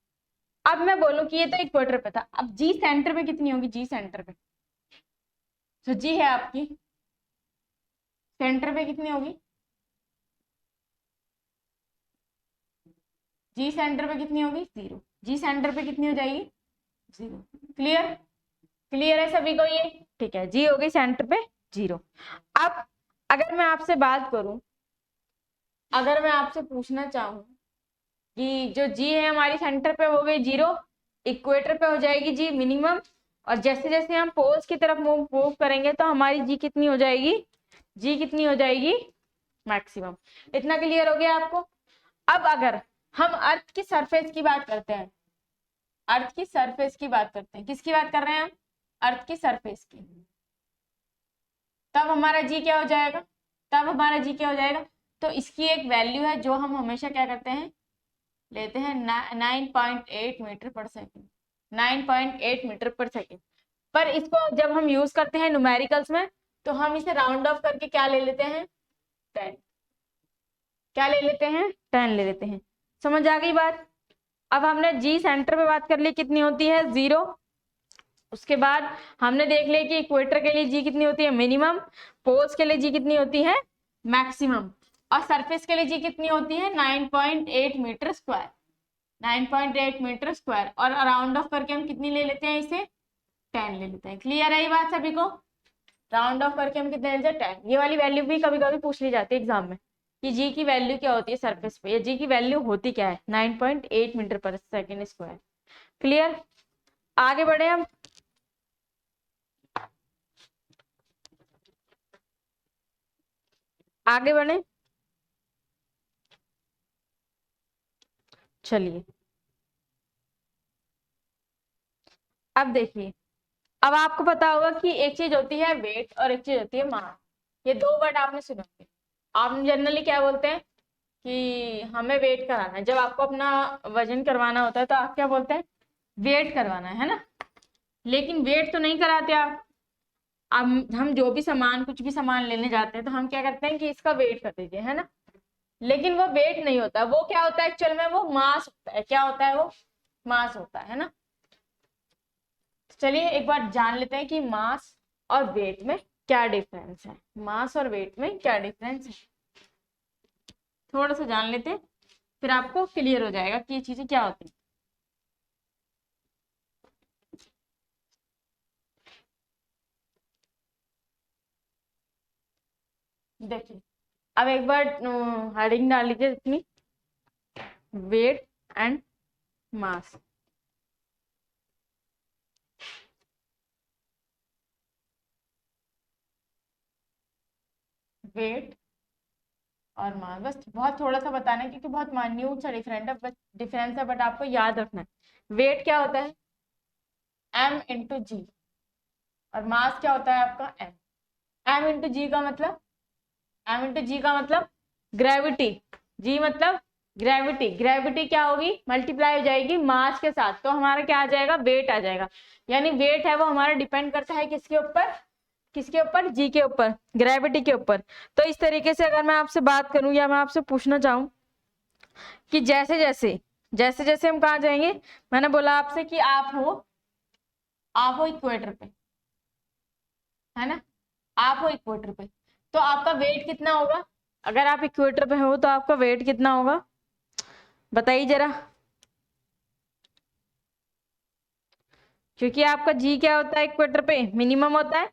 अब मैं बोलूं कि ये तो इक्वेटर पे था, अब जी सेंटर पे कितनी होगी, जी सेंटर पे, तो जी है आपकी सेंटर पे कितनी होगी, जी सेंटर पे कितनी होगी, 0। जी सेंटर पे कितनी हो जाएगी, 0। क्लियर, क्लियर है सभी को ये, ठीक है। जी हो गई सेंटर पे 0। अब अगर मैं आपसे बात करूं, अगर मैं आपसे पूछना चाहूं कि जो जी है हमारी सेंटर पे हो गई 0, इक्वेटर पे हो जाएगी जी मिनिमम, और जैसे जैसे हम पोल्स की तरफ मूव करेंगे तो हमारी जी कितनी हो जाएगी, जी कितनी हो जाएगी, मैक्सिमम। इतना क्लियर हो गया आपको। अब अगर हम अर्थ की सरफेस की बात करते हैं, अर्थ की सरफेस की बात करते हैं, किसकी बात कर रहे हैं हम, अर्थ की सरफेस की, तब हमारा जी क्या हो जाएगा, तब हमारा जी क्या हो जाएगा। तो इसकी एक वैल्यू है जो हम हमेशा क्या करते हैं, लेते हैं 9.8 मीटर पर सेकेंड, 9.8 मीटर पर सेकेंड। पर इसको जब हम यूज करते हैं न्यूमेरिकल्स में तो हम इसे राउंड ऑफ करके क्या ले लेते हैं, 10। क्या ले लेते हैं, 10 ले लेते हैं। समझ आ गई बात। अब हमने जी सेंटर पे बात कर ली, कितनी होती है, 0। उसके बाद हमने देख लिया कि इक्वेटर के लिए जी कितनी होती है, मिनिमम। पोल्स के लिए जी कितनी होती है, मैक्सिमम। और सरफेस के लिए जी कितनी होती है, 9.8 मीटर स्क्वायर, 9.8 मीटर स्क्वायर। और राउंड ऑफ करके हम कितनी ले लेते हैं इसे, 10 ले लेते हैं। क्लियर है ये बात सभी को, राउंड ऑफ करके हम कितने ले लेते हैं, 10। ये वाली वैल्यू भी कभी कभी पूछ ली जाती है एग्जाम में, कि जी की वैल्यू क्या होती है सरफेस पे, या जी की वैल्यू होती क्या है, 9.8 मीटर पर सेकेंड स्क्वायर। क्लियर, आगे बढ़े हम। आगे बढ़े, चलिए। अब देखिए, अब आपको पता होगा कि एक चीज होती है वेट और एक चीज होती है मास। ये दो वर्ड आपने सुने होंगे। आप जनरली क्या बोलते हैं कि हमें वेट कराना है, जब आपको अपना वजन करवाना होता है तो आप क्या बोलते हैं, वेट करवाना है ना। लेकिन वेट तो नहीं कराते आप। अब हम जो भी सामान, कुछ भी सामान लेने जाते हैं तो हम क्या करते हैं कि इसका वेट कर दीजिए, है ना। लेकिन वो वेट नहीं होता, वो क्या होता है एक्चुअल में, वो मास होता है। क्या होता है वो, मास होता है ना। चलिए एक बार जान लेते हैं कि मास और वेट में क्या डिफरेंस है, मास और वेट में क्या डिफरेंस है, थोड़ा सा जान लेते हैं, फिर आपको क्लियर हो जाएगा कि ये चीजें क्या होती हैं। देखिए, अब एक बार हेडिंग डाल लीजिए इतनी, वेट एंड मास। वेट और मास, बस बहुत थोड़ा सा बताना है क्योंकि बहुत मान्यूट सा डिफरेंस है, बट आपको याद रखना है। वेट क्या होता है? m इंटू जी, और मास क्या होता है आपका? m इंटू जी का मतलब, m इंटू जी का मतलब ग्रेविटी, g मतलब ग्रेविटी। ग्रेविटी क्या होगी? मल्टीप्लाई हो जाएगी मास के साथ, तो हमारा क्या आ जाएगा? वेट आ जाएगा। यानी वेट है वो हमारा डिपेंड करता है किसके ऊपर? किसके ऊपर? जी के ऊपर, ग्रेविटी के ऊपर। तो इस तरीके से अगर मैं आपसे बात करूं या मैं आपसे पूछना चाहूं कि जैसे जैसे हम कहा जाएंगे, मैंने बोला आपसे कि आप हो इक्वेटर पे, है ना? आप हो इक्वेटर पे, तो आपका वेट कितना होगा? अगर आप इक्वेटर पे हो तो आपका वेट कितना होगा? बताइए जरा। क्योंकि आपका जी क्या होता है इक्वेटर पे? मिनिमम होता है,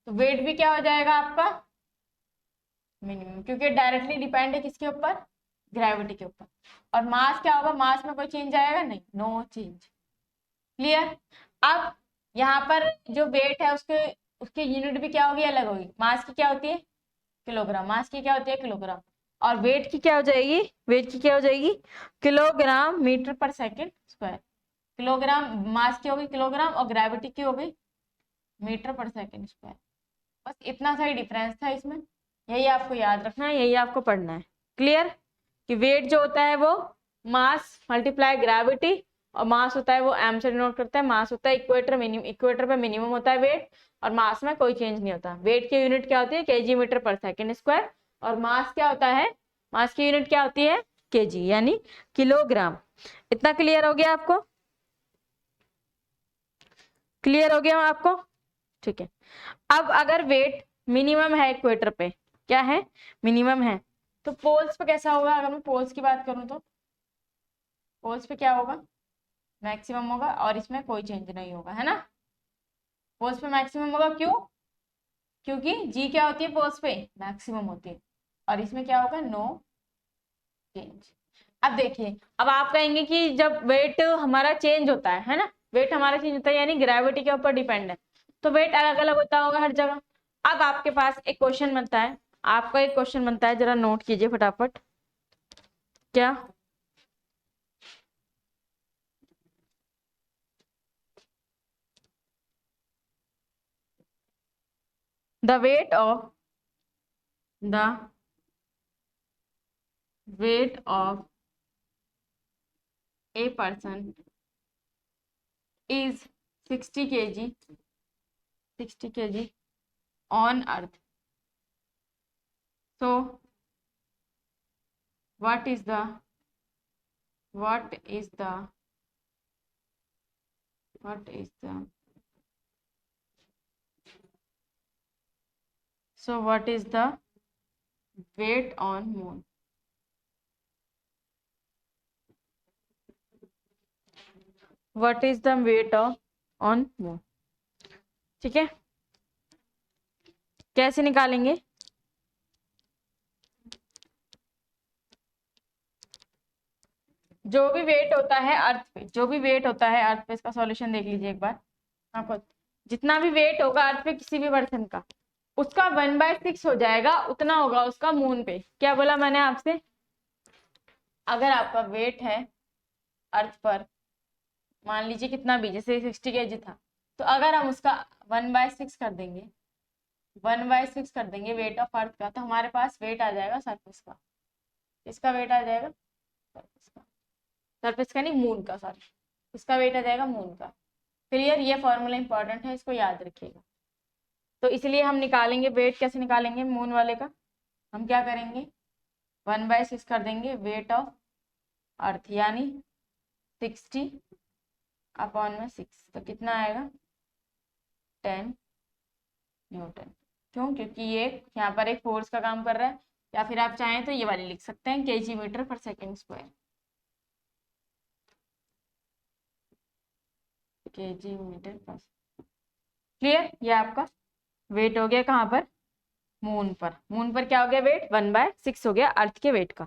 तो वेट भी क्या हो जाएगा आपका? मिनिमम, क्योंकि डायरेक्टली डिपेंड है किसके ऊपर? ग्रेविटी के ऊपर। और मास क्या होगा? मास में कोई चेंज आएगा नहीं, नो चेंज। क्लियर? अब यहाँ पर जो वेट है उसके उसकी यूनिट भी क्या होगी? अलग होगी। मास की क्या होती है? किलोग्राम। मास की क्या होती है? किलोग्राम। और वेट की क्या हो जाएगी? वेट की क्या हो जाएगी? किलोग्राम मीटर पर सेकेंड स्क्वायर। किलोग्राम मास की होगी किलोग्राम, और ग्रेविटी की हो गई मीटर पर सेकेंड स्क्वायर। बस इतना सा ही डिफरेंस था इसमें, यही आपको याद रखना है, यही आपको पढ़ना है। क्लियर? कि वेट जो होता है वो मास मल्टीप्लाई ग्रेविटी, और मास होता है वो एम से डिनोट करता है। मास होता है इक्वेटर पे मिनिमम होता है वेट, और मास में कोई चेंज नहीं होता। वेट की यूनिट क्या होती है? केजी मीटर पर सेकेंड स्क्वायर। और मास क्या होता है? मास की यूनिट क्या होती है? केजी, यानी किलोग्राम। इतना क्लियर हो गया आपको? क्लियर हो गया आपको? ठीक है। अब अगर वेट मिनिमम है इक्वेटर पे, क्या है? मिनिमम है, तो पोल्स पे कैसा होगा? अगर मैं पोल्स की बात करूं तो पोल्स पे क्या होगा? मैक्सिमम होगा, और इसमें कोई चेंज नहीं होगा, है ना? पोल्स पे मैक्सिमम होगा, क्यों? क्योंकि जी क्या होती है पोल्स पे? मैक्सिमम होती है। और इसमें क्या होगा? No change. अब देखिए, अब आप कहेंगे कि जब वेट हमारा चेंज होता है ना, वेट हमारा चेंज होता है यानी ग्रेविटी के ऊपर डिपेंड है, तो वेट अलग अलग होता होगा हर जगह। अब आपके पास एक क्वेश्चन बनता है, आपका एक क्वेश्चन बनता है, जरा नोट कीजिए फटाफट। क्या? The weight of a person is 60 kg on earth. So what is the what is the what is the so what is the weight on moon? What is the weight of on moon? ठीक है, कैसे निकालेंगे? जो भी wait होता है अर्थ पे, जो भी वेट होता है अर्थ पे, इसका सॉल्यूशन देख लीजिए एक बार आपको। जितना भी वेट होगा अर्थ पे किसी भी पर्सन का, उसका 1/6 हो जाएगा, उतना होगा उसका मून पे। क्या बोला मैंने आपसे? अगर आपका वेट है अर्थ पर, मान लीजिए कितना भी, जैसे 60 kg था, तो अगर हम उसका 1/6 कर देंगे, 1/6 कर देंगे वेट ऑफ अर्थ का, तो हमारे पास वेट आ जाएगा सरफेस का। इसका वेट आ जाएगा सरफेस का, सरफेस का नहीं, मून का, सॉरी। इसका वेट आ जाएगा मून का। क्लियर? ये फॉर्मूला इंपॉर्टेंट है, इसको याद रखिएगा। तो इसलिए हम निकालेंगे वेट, कैसे निकालेंगे मून वाले का? हम क्या करेंगे? 1/6 कर देंगे वेट ऑफ अर्थ, यानी 60 अपॉन में 6, तो कितना आएगा? 10 न्यूटन। क्यों? क्योंकि ये यहाँ पर एक फोर्स का काम कर रहा है, या फिर आप चाहें तो ये वाली लिख सकते हैं, केजी मीटर पर सेकेंड स्क्वायर। केजी मीटर पर। क्लियर? ये आपका वेट हो गया कहाँ पर? मून पर। मून पर क्या हो गया वेट? 1/6 हो गया अर्थ के वेट का।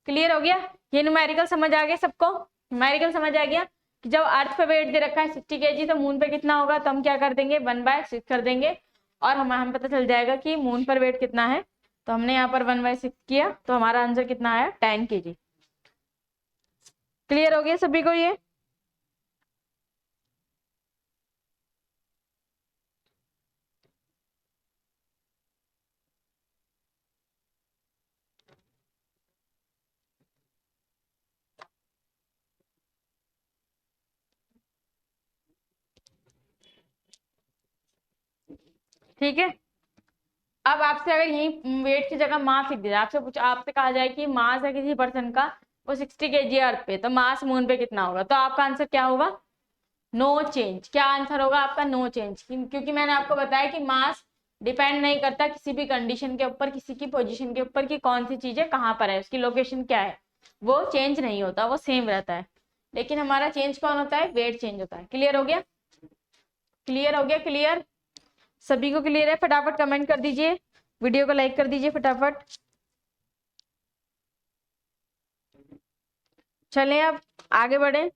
क्लियर हो गया? ये न्यूमेरिकल समझ आ गया सबको? न्यूमेरिकल समझ आ गया कि जब अर्थ पे वेट दे रखा है 60 kg, तो मून पे कितना होगा, तो हम क्या कर देंगे? 1/6 कर देंगे, और हम पता चल जाएगा कि मून पर वेट कितना है, तो हमने यहाँ पर 1/6 किया तो हमारा आंसर कितना आया 10 kg। क्लियर हो गया सभी को ये? ठीक है। अब आपसे अगर यही वेट की जगह मास लिख दिया, आपसे कहा जाए कि मास है किसी पर्सन का वो 60 kg अर्थ पे, तो मास मून पे कितना होगा, तो आपका आंसर क्या होगा? No change. क्या आंसर होगा आपका? No change. क्योंकि मैंने आपको बताया कि मास डिपेंड नहीं करता किसी भी कंडीशन के ऊपर, किसी की पोजीशन के ऊपर कि कौन सी चीजें कहाँ पर है, उसकी लोकेशन क्या है, वो चेंज नहीं होता, वो सेम रहता है। लेकिन हमारा चेंज कौन होता है? वेट चेंज होता है। क्लियर हो गया? क्लियर हो गया? क्लियर सभी को क्लियर है? फटाफट कमेंट कर दीजिए, वीडियो को लाइक कर दीजिए फटाफट। चलें अब आगे बढ़े।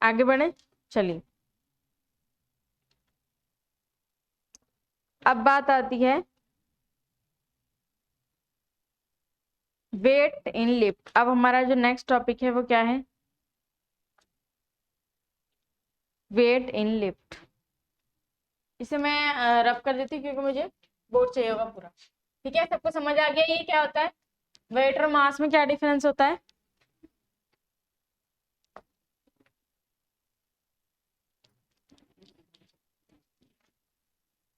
आगे बढ़े, चलिए। अब बात आती है वेट इन लिफ्ट। अब हमारा जो नेक्स्ट टॉपिक है वो क्या है? Weight in lift. इसे मैं रफ कर देती हूँ क्योंकि मुझे बोर्ड चाहिए होगा पूरा। ठीक है, सबको समझ आ गया ये क्या होता है? वेट और मास में क्या डिफरेंस होता है?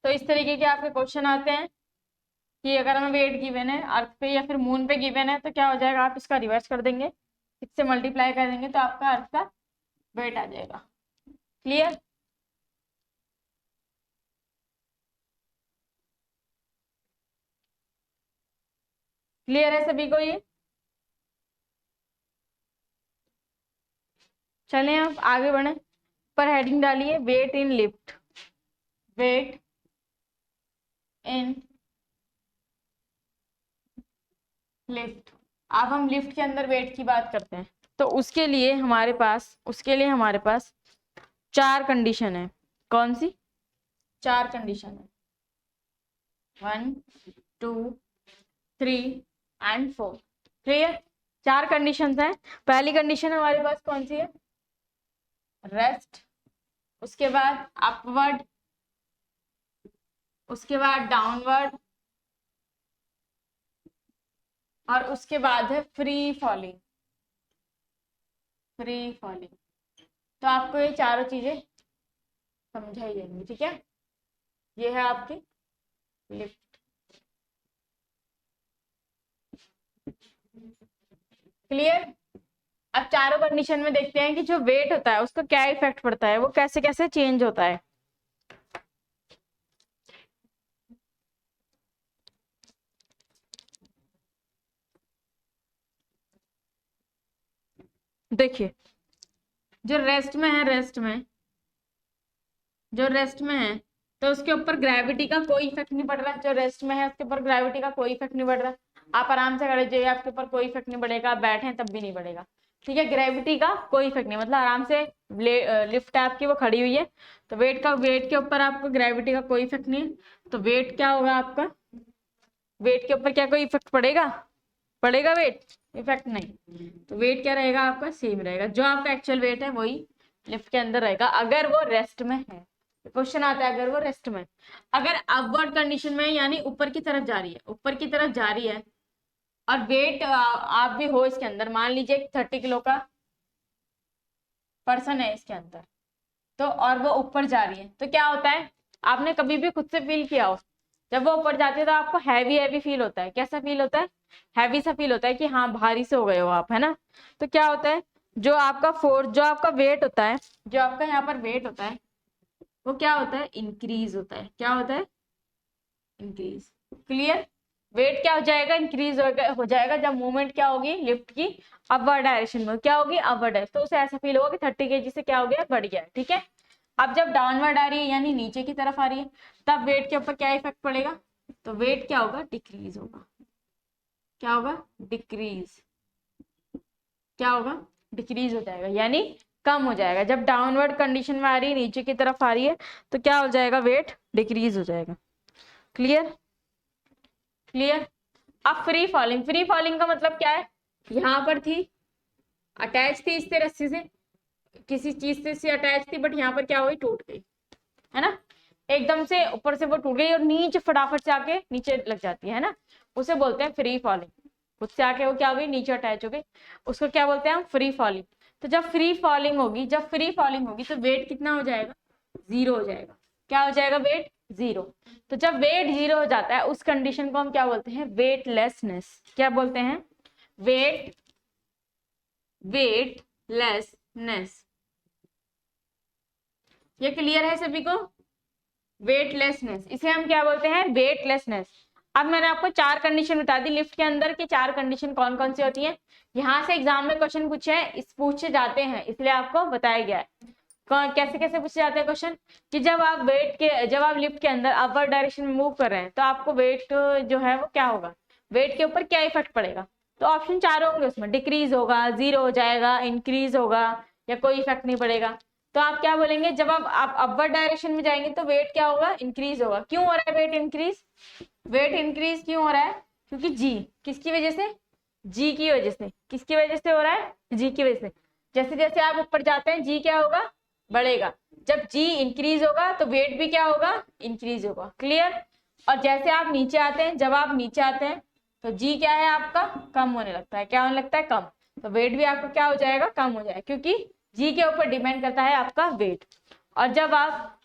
तो इस तरीके के आपके क्वेश्चन आते हैं कि अगर हमें वेट गिवन है अर्थ पे या फिर मून पे गिवन है तो क्या हो जाएगा, आप इसका रिवर्स कर देंगे, 6 से मल्टीप्लाई कर देंगे तो आपका अर्थ का वेट आ जाएगा। क्लियर? क्लियर है सभी को ये? चलें आप आगे बढ़े, पर हेडिंग डालिए weight in lift. Weight in lift. अब हम लिफ्ट के अंदर वेट की बात करते हैं तो उसके लिए हमारे पास 4 कंडीशन है। कौन सी 4 कंडीशन है? 1 2 3 एंड 4। क्लियर? 4 कंडीशंस हैं। पहली कंडीशन हमारे पास कौन सी है? रेस्ट। उसके बाद अपवर्ड, उसके बाद डाउनवर्ड, और उसके बाद है फ्री फॉलिंग। Free falling. तो आपको ये चारों चीजें समझाई जाएंगी। ठीक है, ये है आपकी लिफ्ट। क्लियर? अब चारों कंडीशन में देखते हैं कि जो वेट होता है उसका क्या इफेक्ट पड़ता है, वो कैसे कैसे चेंज होता है। देखिए, जो रेस्ट में है, जो रेस्ट में है तो उसके ऊपर ग्रेविटी का कोई इफेक्ट नहीं पड़ रहा। जो रेस्ट में है उसके ऊपर ग्रेविटी का कोई इफेक्ट नहीं पड़ रहा। आप आराम से खड़े जाइए, आपके ऊपर कोई इफेक्ट नहीं पड़ेगा, आप बैठे हैं तब भी नहीं पड़ेगा। ठीक है, ग्रेविटी का कोई इफेक्ट नहीं, मतलब आराम से लिफ्ट है आपकी वो खड़ी हुई है तो वेट के ऊपर आपको ग्रेविटी का कोई इफेक्ट नहीं है। तो वेट क्या होगा आपका? वेट के ऊपर क्या कोई इफेक्ट पड़ेगा? पड़ेगा वेट? इफेक्ट नहीं। तो वेट क्या रहेगा आपका? सेम रहेगा। जो आपका एक्चुअल वेट है वही लिफ्ट के अंदर रहेगा अगर वो रेस्ट में है। क्वेश्चन आता है अगर वो रेस्ट में, अगर अपवर्ड कंडीशन में यानी ऊपर की तरफ जा रही है, ऊपर की तरफ जा रही है और वेट आप भी हो इसके अंदर, मान लीजिए 30 किलो का पर्सन है इसके अंदर, तो और वो ऊपर जा रही है तो क्या होता है? आपने कभी भी खुद से फील किया हो, जब वो ऊपर जाती है तो आपको हैवी हैवी फील होता है। कैसा फील होता है? हैवी सा फील होता है कि हाँ भारी से हो गए हो आप, है ना? तो क्या होता है, जो आपका फोर्स, जो आपका वेट होता है, जो आपका यहाँ पर वेट होता है वो क्या होता है? इंक्रीज होता है। क्या होता है? इंक्रीज। क्लियर? वेट क्या हो जाएगा? इंक्रीज हो जाएगा जब मूवमेंट क्या होगी लिफ्ट की? अपवर्ड डायरेक्शन में। क्या होगी? Upward direction. तो उसे ऐसा फील होगा कि 30 kg से क्या हो गया? बढ़ गया। ठीक है, अब जब डाउनवर्ड आ रही है यानी नीचे की तरफ आ रही है तब वेट के ऊपर क्या इफेक्ट पड़ेगा? तो वेट क्या होगा? डिक्रीज होगा। क्या होगा? डिक्रीज। क्या होगा? डिक्रीज हो जाएगा, यानी कम हो जाएगा। जब डाउनवर्ड कंडीशन में आ रही है, नीचे की तरफ आ रही है, तो क्या हो जाएगा, वेट डिक्रीज हो जाएगा। Clear clear. अब फ्री फॉलिंग, फ्री फॉलिंग का मतलब क्या है, यहाँ पर थी, अटैच थी इससे रस्सी से, किसी चीज से अटैच थी, बट यहाँ पर क्या हुई, टूट गई, है ना, एकदम से ऊपर से वो टूट गई और नीचे फटाफट से आके नीचे लग जाती है ना, उसे बोलते हैं फ्री फॉलिंग। उससे आके वो क्या हो गई, नीचे अटैच हो गई, उसको क्या बोलते हैं हम, फ्री फॉलिंग। तो जब फ्री फॉलिंग होगी, जब फ्री फॉलिंग होगी तो वेट कितना हो जाएगा, 0 हो जाएगा। क्या हो जाएगा, वेट 0। तो जब वेट 0 हो जाता है, उस कंडीशन को हम क्या बोलते हैं, वेटलेसनेस। क्या बोलते हैं, वेटलेसनेस। ये क्लियर है सभी को, वेटलेसनेस, इसे हम क्या बोलते हैं, वेटलेसनेस। अब मैंने आपको 4 कंडीशन बता दी लिफ्ट के अंदर की, 4 कंडीशन कौन कौन सी होती हैं। यहाँ से एग्जाम में क्वेश्चन पूछे जाते हैं, इसलिए आपको बताया गया है कैसे कैसे पूछे जाते हैं क्वेश्चन, कि जब आप लिफ्ट के अंदर अपर डायरेक्शन में मूव कर रहे हैं, तो आपको वेट जो है वो क्या होगा, वेट के ऊपर क्या इफेक्ट पड़ेगा। तो ऑप्शन 4 होंगे उसमें, डिक्रीज होगा, 0 हो जाएगा, इंक्रीज होगा, या कोई इफेक्ट नहीं पड़ेगा। तो आप क्या बोलेंगे, जब आप अपर डायरेक्शन में जाएंगे तो वेट क्या होगा, इंक्रीज होगा। क्यों हो रहा है वेट इंक्रीज, वेट इंक्रीज क्यों हो रहा है, क्योंकि जी, किसकी वजह से, जी की वजह से। किसकी वजह से हो रहा है, जी की वजह से। जैसे जैसे आप ऊपर जाते हैं, जी क्या होगा, बढ़ेगा। जब जी इंक्रीज होगा तो वेट भी क्या होगा, इंक्रीज होगा। क्लियर। और जैसे आप नीचे आते हैं, जब आप नीचे आते हैं तो जी क्या है आपका, कम होने लगता है। क्या होने लगता है, कम। तो वेट भी आपका क्या हो जाएगा, कम हो जाएगा, क्योंकि जी के ऊपर डिपेंड करता है आपका वेट। और जब आप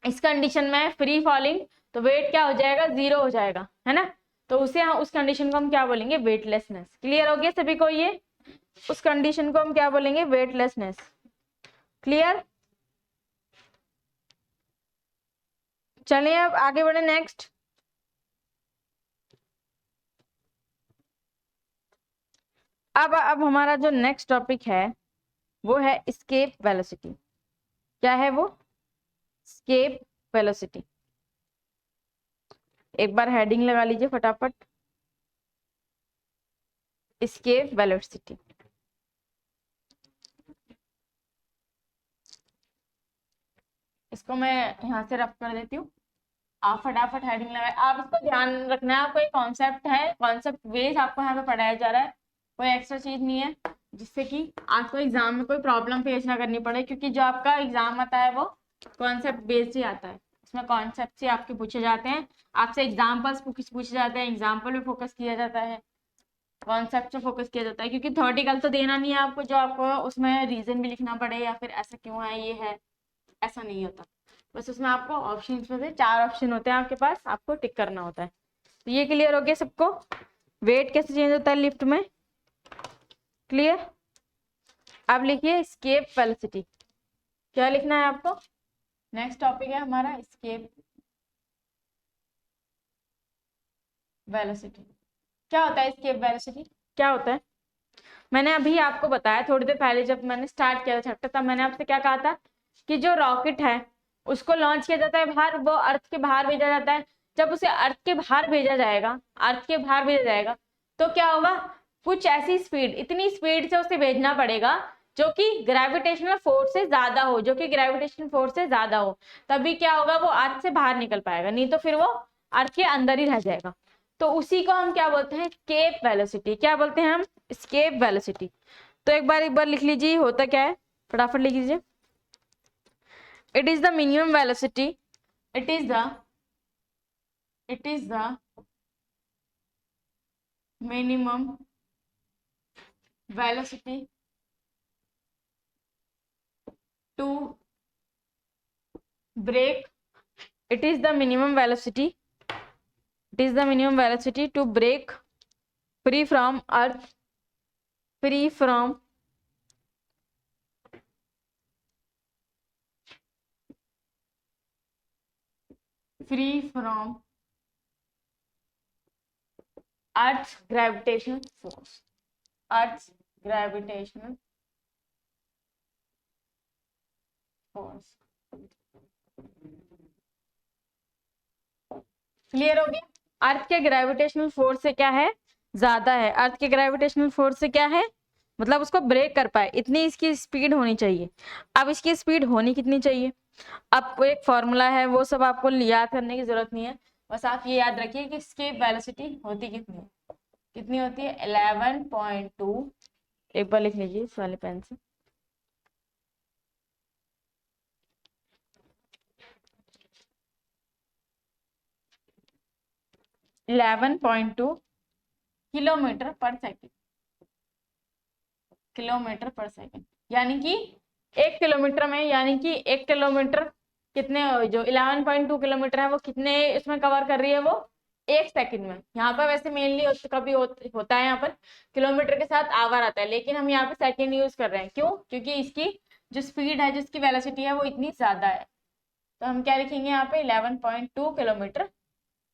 इस कंडीशन में फ्री फॉलिंग, तो वेट क्या हो जाएगा, 0 हो जाएगा, है ना। तो उस कंडीशन को हम क्या बोलेंगे, वेटलेसनेस। क्लियर हो गया सभी को, ये उस कंडीशन को हम क्या बोलेंगे, वेटलेसनेस। क्लियर। चलिए अब आगे बढ़े, नेक्स्ट। अब हमारा जो नेक्स्ट टॉपिक है वो है एस्केप वेलोसिटी। क्या है वो, एस्केप वेलोसिटी। एक बार हेडिंग लगा लीजिए फटाफट, एस्केप वेलोसिटी। इसको मैं यहाँ से रफ कर देती हूँ, आप फटाफट हेडिंग लगाए। आप इसको ध्यान रखना है, कोई कॉन्सेप्ट है, कॉन्सेप्ट बेस आपको यहाँ पे पढ़ाया जा रहा है, कोई एक्स्ट्रा चीज नहीं है, जिससे कि आपको एग्जाम में कोई प्रॉब्लम फेस ना करनी पड़े। क्योंकि जो आपका एग्जाम आता है वो कॉन्सेप्ट बेस्ड ही आता है, इसमें कॉन्सेप्ट से आपके पूछे जाते हैं, आपसे एग्जाम्पल्स पूछे जाते हैं, एग्जाम्पल पे फोकस किया जाता है, कॉन्सेप्ट पे फोकस किया जाता है। क्योंकि थ्योरेटिकल तो देना नहीं है आपको, जो आपको उसमें रीजन भी लिखना पड़े या फिर ऐसा क्यों है, ये है, ऐसा नहीं होता। बस उसमें आपको ऑप्शन में से 4 ऑप्शन होते हैं आपके पास, आपको टिक करना होता है। तो ये क्लियर हो गया सबको, वेट कैसे चेंज होता है लिफ्ट में। क्लियर। अब लिखिए एस्केप वेलोसिटी। क्या लिखना है आपको, नेक्स्ट टॉपिक है हमारा एस्केप वेलोसिटी। क्या होता है एस्केप वेलोसिटी, क्या होता है। मैंने अभी आपको बताया थोड़ी देर पहले, जब मैंने स्टार्ट किया था चैप्टर, तब मैंने आपसे क्या कहा था, कि जो रॉकेट है उसको लॉन्च किया जाता है बाहर, वो अर्थ के बाहर भेजा जाता है। जब उसे अर्थ के बाहर भेजा जाएगा, अर्थ के बाहर भेजा जाएगा, तो क्या होगा, कुछ ऐसी स्पीड, इतनी स्पीड से उसे भेजना पड़ेगा जो कि ग्रेविटेशनल फोर्स से ज्यादा हो, जो कि ग्रेविटेशनल फोर्स से ज्यादा हो, तभी क्या होगा, वो अर्थ से बाहर निकल पाएगा, नहीं तो फिर वो अर्थ के अंदर ही रह जाएगा। तो उसी को हम क्या बोलते हैं, एस्केप वेलोसिटी। क्या बोलते हैं हम, एस्केप वेलोसिटी। तो एक बार लिख लीजिए होता क्या है, फटाफट लिख लीजिए। It is the minimum velocity, it is the minimum velocity to break, it is the minimum velocity, it is the minimum velocity to break free from earth, free from earth's gravitational force, earth's gravitational force। Clear हो गया, अर्थ के gravitational force से क्या है, ज्यादा है, अर्थ के gravitational force से क्या है, मतलब उसको ब्रेक कर पाए, इतनी इसकी स्पीड होनी चाहिए। अब इसकी स्पीड होनी कितनी चाहिए, अब एक फॉर्मूला है, वो सब आपको याद करने की जरूरत नहीं है, बस आप ये याद रखिए कि एस्केप वेलोसिटी होती कितनी है, कितनी होती है 11.2, एक बार लिख लीजिए इस वाले पेन से, 11.2 किलोमीटर पर सेकेंड, किलोमीटर पर सेकेंड, यानी कि 1 किलोमीटर में, यानी कि 1 किलोमीटर कितने, जो 11.2 किलोमीटर है वो कितने इसमें कवर कर रही है, वो 1 सेकंड में। यहाँ पर वैसे मेनली कभी होता है यहाँ पर किलोमीटर के साथ आवर आता है, लेकिन हम यहाँ पे सेकंड यूज कर रहे हैं, क्यों, क्योंकि इसकी जो स्पीड है, जिसकी वेलोसिटी है वो इतनी ज्यादा है, तो हम क्या लिखेंगे यहाँ पे 11.2 किलोमीटर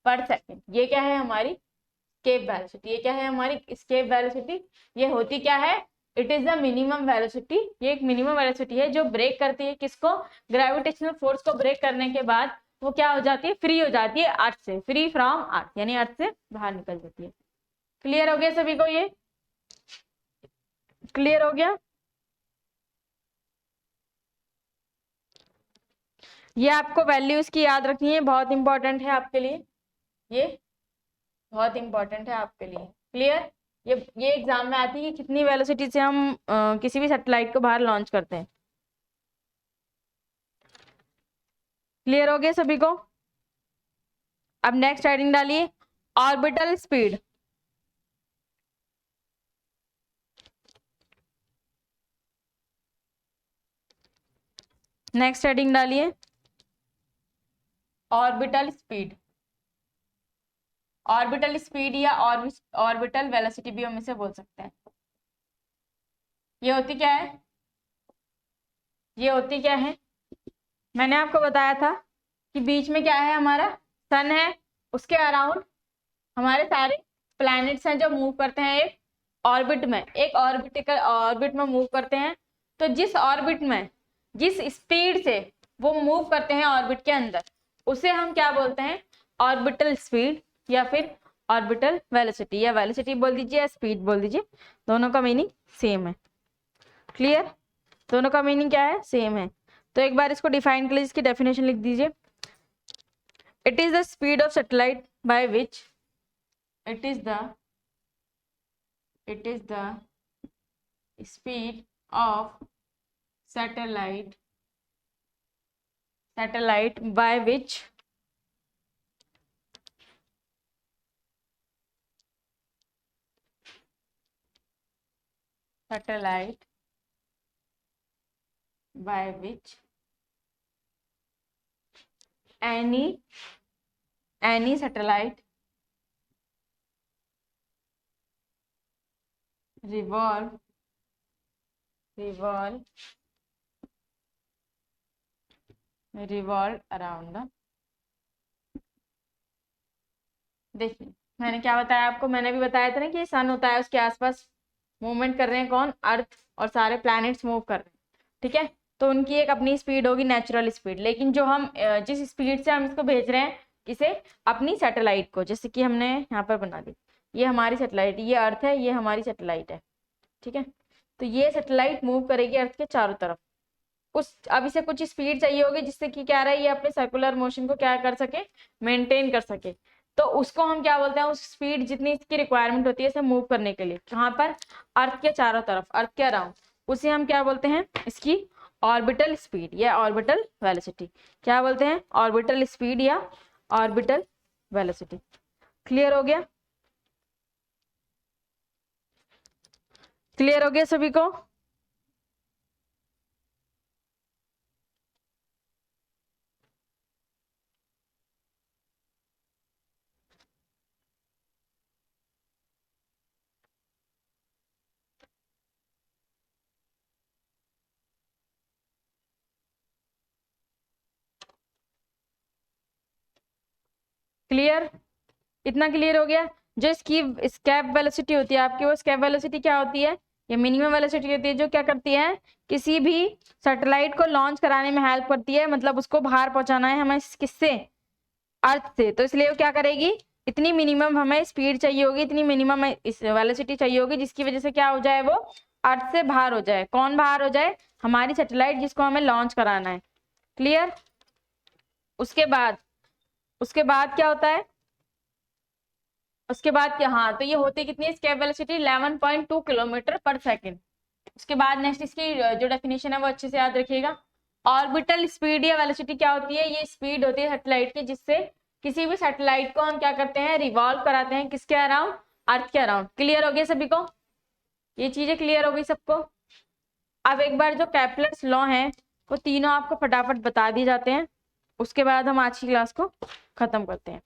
पर सेकेंड। ये क्या है हमारी स्केप वेलोसिटी, ये क्या है हमारी स्केप वेलोसिटी, ये होती क्या है, it is the minimum velocity, ये एक मिनिमम वेलोसिटी है जो ब्रेक करती है किसको, ग्रेविटेशनल फोर्स को ब्रेक करने के बाद वो क्या हो जाती है, फ्री हो जाती है अर्थ से, फ्री फ्रॉम अर्थ, यानी अर्थ से बाहर निकल जाती है। क्लियर हो गया सभी को, ये क्लियर हो गया। ये आपको वैल्यूज की याद रखनी है, बहुत इंपॉर्टेंट है आपके लिए, ये बहुत इंपॉर्टेंट है आपके लिए। क्लियर, ये एग्जाम में आती है कि कितनी वेलोसिटी से हम किसी भी सैटेलाइट को बाहर लॉन्च करते हैं। क्लियर हो गया सभी को। अब नेक्स्ट हेडिंग डालिए, ऑर्बिटल स्पीड। नेक्स्ट हेडिंग डालिए, ऑर्बिटल स्पीड। ऑर्बिटल स्पीड या ऑर्बिटल वेलोसिटी भी हम इसे बोल सकते हैं। ये होती क्या है, ये होती क्या है, मैंने आपको बताया था कि बीच में क्या है, हमारा सन है, उसके अराउंड हमारे सारे प्लैनेट्स हैं जो मूव करते हैं एक ऑर्बिट में, एक ऑर्बिटिकल ऑर्बिट में मूव करते हैं। तो जिस ऑर्बिट में, जिस स्पीड से वो मूव करते हैं ऑर्बिट के अंदर, उसे हम क्या बोलते हैं, ऑर्बिटल स्पीड या फिर ऑर्बिटल वेलोसिटी, या वेलोसिटी बोल दीजिए या स्पीड बोल दीजिए, दोनों का मीनिंग सेम है। क्लियर, दोनों का मीनिंग क्या है, सेम है। तो एक बार इसको डिफाइन कर लीजिए, इसकी डेफिनेशन लिख दीजिए, it is the speed of satellite by which, it is the speed of satellite by which any satellite revolve around the, देखिए मैंने क्या बताया आपको, मैंने भी बताया था ना कि सन होता है, उसके आसपास मूवमेंट कर रहे हैं कौन, अर्थ, और सारे प्लैनेट्स मूव कर रहे हैं, ठीक है। तो उनकी एक अपनी स्पीड होगी, नेचुरल स्पीड, लेकिन जो हम जिस स्पीड से हम इसको भेज रहे हैं, किसे, अपनी सैटेलाइट को, जैसे कि हमने यहाँ पर बना दी, ये हमारी सैटेलाइट, ये अर्थ है, ये हमारी सैटेलाइट है, ठीक है। तो ये सैटेलाइट मूव करेगी अर्थ के चारों तरफ, अब इसे कुछ स्पीड चाहिए होगी जिससे कि क्या रहा है, ये अपने सर्कुलर मोशन को क्या कर सके, मेंटेन कर सके। तो उसको हम क्या बोलते हैं, उस स्पीड जितनी इसकी रिक्वायरमेंट होती है इसे मूव करने के लिए, कहाँ पर, अर्थ के चारों तरफ, अर्थ के अराउंड, उसे हम क्या बोलते हैं, इसकी ऑर्बिटल स्पीड या ऑर्बिटल वेलोसिटी, क्या बोलते हैं, ऑर्बिटल स्पीड या ऑर्बिटल वेलोसिटी। क्लियर हो गया, क्लियर हो गया सभी को। क्लियर, इतना क्लियर हो गया। जो इसकी स्केप वेलोसिटी होती है आपकी, वो स्केप वेलोसिटी क्या होती है, ये मिनिमम वेलोसिटी होती है, जो क्या करती है, किसी भी सैटेलाइट को लॉन्च कराने में हेल्प करती है, मतलब उसको बाहर पहुंचाना है हमें किससे, अर्थ से, तो इसलिए वो क्या करेगी, इतनी मिनिमम हमें स्पीड चाहिए होगी, इतनी मिनिमम वेलोसिटी चाहिए होगी, जिसकी वजह से क्या हो जाए, वो अर्थ से बाहर हो जाए। कौन बाहर हो जाए? हमारी सैटेलाइट जिसको हमें लॉन्च कराना है। क्लियर? उसके बाद क्या होता है? उसके बाद क्या, हाँ तो ये होती कितनी है एस्केप वेलोसिटी? 11.2 किलोमीटर पर सेकेंड। उसके बाद नेक्स्ट इसकी जो डेफिनेशन है वो अच्छे से याद रखिएगा। ऑर्बिटल स्पीड या वेलोसिटी क्या होती है? ये स्पीड होती है सैटेलाइट की जिससे किसी भी सैटेलाइट को हम क्या करते हैं? रिवॉल्व कराते हैं। किसके अराउंड? अर्थ के अराउंड। क्लियर हो गया सभी को? ये चीजें क्लियर हो गई सबको? अब एक बार जो कैपलर्स लॉ हैं वो तीनों आपको फटाफट बता दिए जाते हैं, उसके बाद हम आज की क्लास को खत्म करते हैं।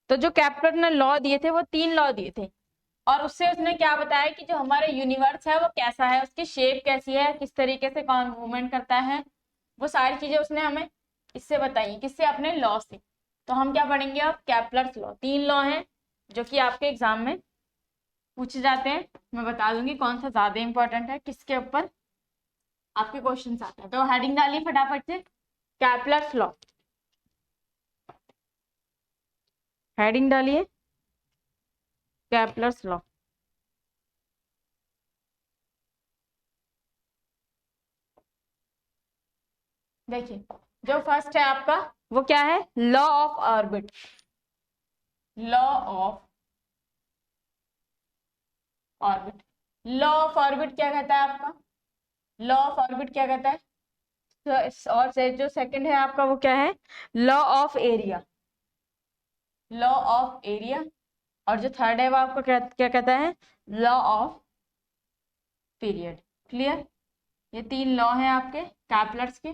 तो जो कैपलर ने लॉ दिए थे वो 3 लॉ दिए थे, और उससे उसने क्या बताया कि जो हमारा यूनिवर्स है वो कैसा है, उसकी शेप कैसी है, किस तरीके से कौन मूवमेंट करता है, वो सारी चीजें उसने हमें इससे बताई। किससे? अपने लॉ से। तो हम क्या पढ़ेंगे अब? Kepler's law. 3 लॉ हैं जो कि आपके एग्जाम में पूछे जाते हैं। मैं बता दूंगी कौन सा ज्यादा इंपॉर्टेंट है, किसके ऊपर आपके क्वेश्चंस आते हैं। तो हेडिंग डालिए फटाफट से, कैपलर्स लॉ। हेडिंग डालिए कैपलर्स लॉ। देखिए जो फर्स्ट है आपका वो क्या है? Law of orbit. Law of orbit. Law of orbit क्या कहता है आपका? लॉ ऑफ ऑर्बिट क्या कहता है? और से जो सेकंड है आपका वो क्या है? Law of area. Law of area. और जो थर्ड है वो आपको क्या क्या कहता है? Law of period. क्लियर? ये 3 लॉ हैं आपके कैपलर्स के,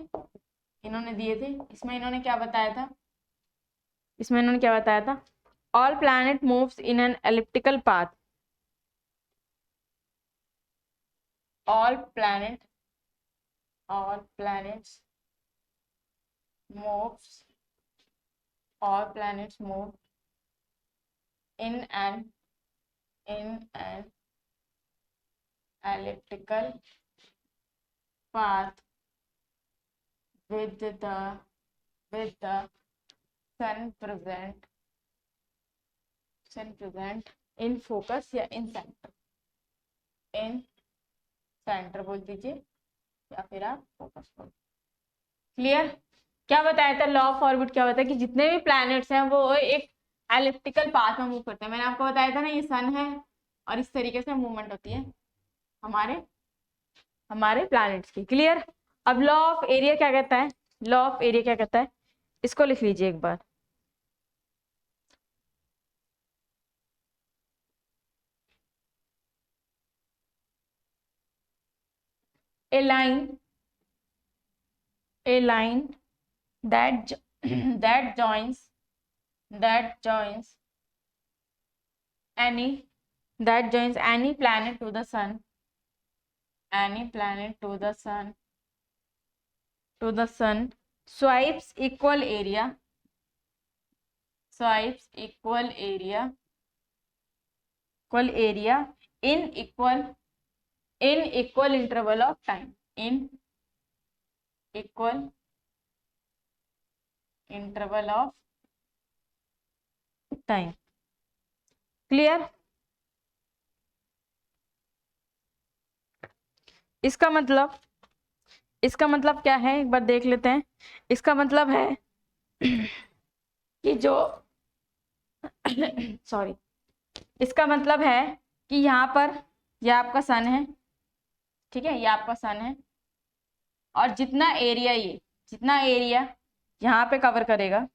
इन्होंने दिए थे। इसमें इन्होंने क्या बताया था? All planet moves in an elliptical path. all planets moves all planets move in an elliptical path with the sun present in focus या in सेंटर बोल दीजिए या फिर आप फोकस बोल। क्लियर? क्या बताया था? लॉ ऑफ ऑर्बिट क्या बताया कि जितने भी प्लैनेट्स हैं वो एक एलिप्टिकल पाथ में मूव करते हैं। मैंने आपको बताया था ना, ये सन है और इस तरीके से मूवमेंट होती है हमारे प्लैनेट्स की। क्लियर? अब लॉ ऑफ एरिया क्या कहता है? लॉ ऑफ एरिया क्या कहता है? इसको लिख लीजिए एक बार। a line that that joins any planet to the sun, swipes equal area in equal interval of time, in equal interval of time. Clear? इसका मतलब क्या है एक बार देख लेते हैं। इसका मतलब है कि जो सॉरी इसका मतलब है कि यहाँ पर यह आपका सन है, ठीक है, ये आपका सन है, और जितना एरिया यहाँ पे कवर करेगा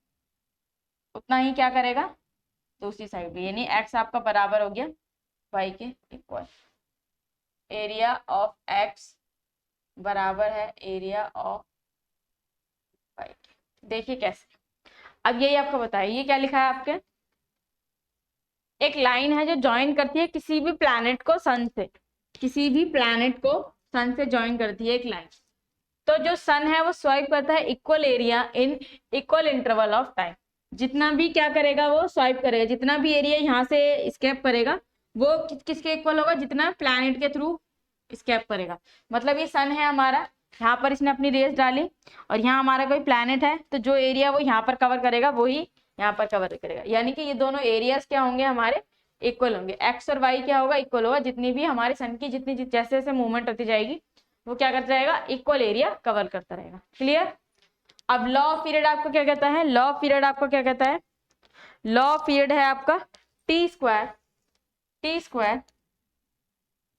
उतना ही क्या करेगा दूसरी साइड पे, यानी एक्स आपका बराबर हो गया वाई के इक्वल। एरिया ऑफ एक्स बराबर है एरिया ऑफ वाई। देखिए कैसे, अब यही आपको बताइए, ये क्या लिखा है आपके? एक लाइन है जो ज्वाइन करती है किसी भी प्लैनेट को सन से, ज्वाइन करती है एक लाइन। तो जो सन है वो स्वाइप करता है equal area in equal interval of time. जितना भी क्या करेगा वो स्वाइप करेगा, जितना भी एरिया यहाँ से स्केप करेगा वो किसके इक्वल होगा? जितना प्लैनेट के थ्रू स्केप करेगा। मतलब ये सन है हमारा, यहाँ पर इसने अपनी रेस डाली और यहाँ हमारा कोई प्लैनेट है, तो जो एरिया वो यहाँ पर कवर करेगा वो ही यहाँ पर कवर करेगा। यानी कि ये दोनों एरियाज क्या होंगे? हमारे इक्वल होंगे। एक्स और वाई क्या होगा, इक्वल होगा। जितनी भी हमारे सन की जितनी जैसे जैसे मूवमेंट होती जाएगी वो क्या करता जाएगा, इक्वल एरिया कवर करता रहेगा। क्लियर। अब लॉ ऑफ पीरियड आपको क्या कहता है, लॉ ऑफ पीरियड आपको क्या कहता है, लॉ ऑफ पीरियड है आपका T square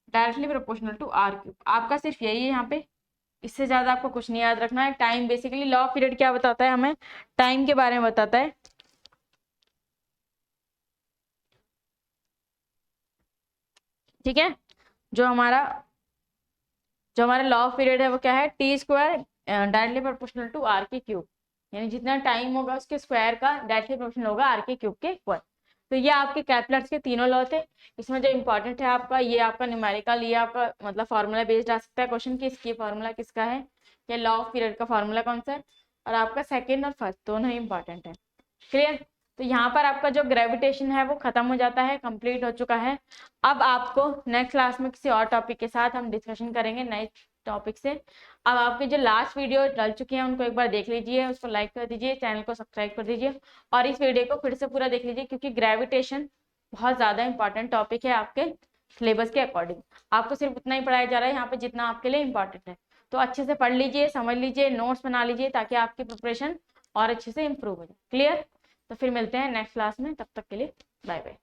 directly proportional to R cube. आपका सिर्फ यही है यहाँ पे, इससे ज्यादा आपको कुछ नहीं याद रखना है। Time basically law of period क्या बताता है, हमें टाइम के बारे में बताता है। ठीक है, जो हमारा लॉ ऑफ पीरियड है वो क्या है, T square directly proportional to R के क्यूब, यानी जितना टाइम होगा उसके स्क्वायर का डायरेक्टली प्रोपोर्शनल होगा आर के क्यूब के इक्वल। तो ये आपके कैपलर्स के तीनों लॉ थे। इसमें जो इंपॉर्टेंट है आपका, ये आपका न्यूमेरिकल, ये आपका मतलब फॉर्मूला बेस्ड आ सकता है क्वेश्चन की, इसकी फॉर्मूला किसका है, या लॉ ऑफ पीरियड का फॉर्मूला कौन सा है, और आपका सेकेंड और फर्स्ट दोनों ही इंपॉर्टेंट है। क्लियर। तो यहाँ पर आपका जो ग्रेविटेशन है वो खत्म हो जाता है, कंप्लीट हो चुका है। अब आपको नेक्स्ट क्लास में किसी और टॉपिक के साथ हम डिस्कशन करेंगे नए टॉपिक से। अब आपके जो लास्ट वीडियो डल चुके हैं उनको एक बार देख लीजिए, उसको लाइक कर दीजिए, चैनल को सब्सक्राइब कर दीजिए और इस वीडियो को फिर से पूरा देख लीजिए, क्योंकि ग्रेविटेशन बहुत ज़्यादा इंपॉर्टेंट टॉपिक है आपके सिलेबस के अकॉर्डिंग। आपको सिर्फ उतना ही पढ़ाया जा रहा है यहाँ पे जितना आपके लिए इंपॉर्टेंट है। तो अच्छे से पढ़ लीजिए, समझ लीजिए, नोट्स बना लीजिए, ताकि आपकी प्रिपरेशन और अच्छे से इंप्रूव हो जाए। क्लियर। तो फिर मिलते हैं नेक्स्ट क्लास में, तब तक के लिए बाय बाय।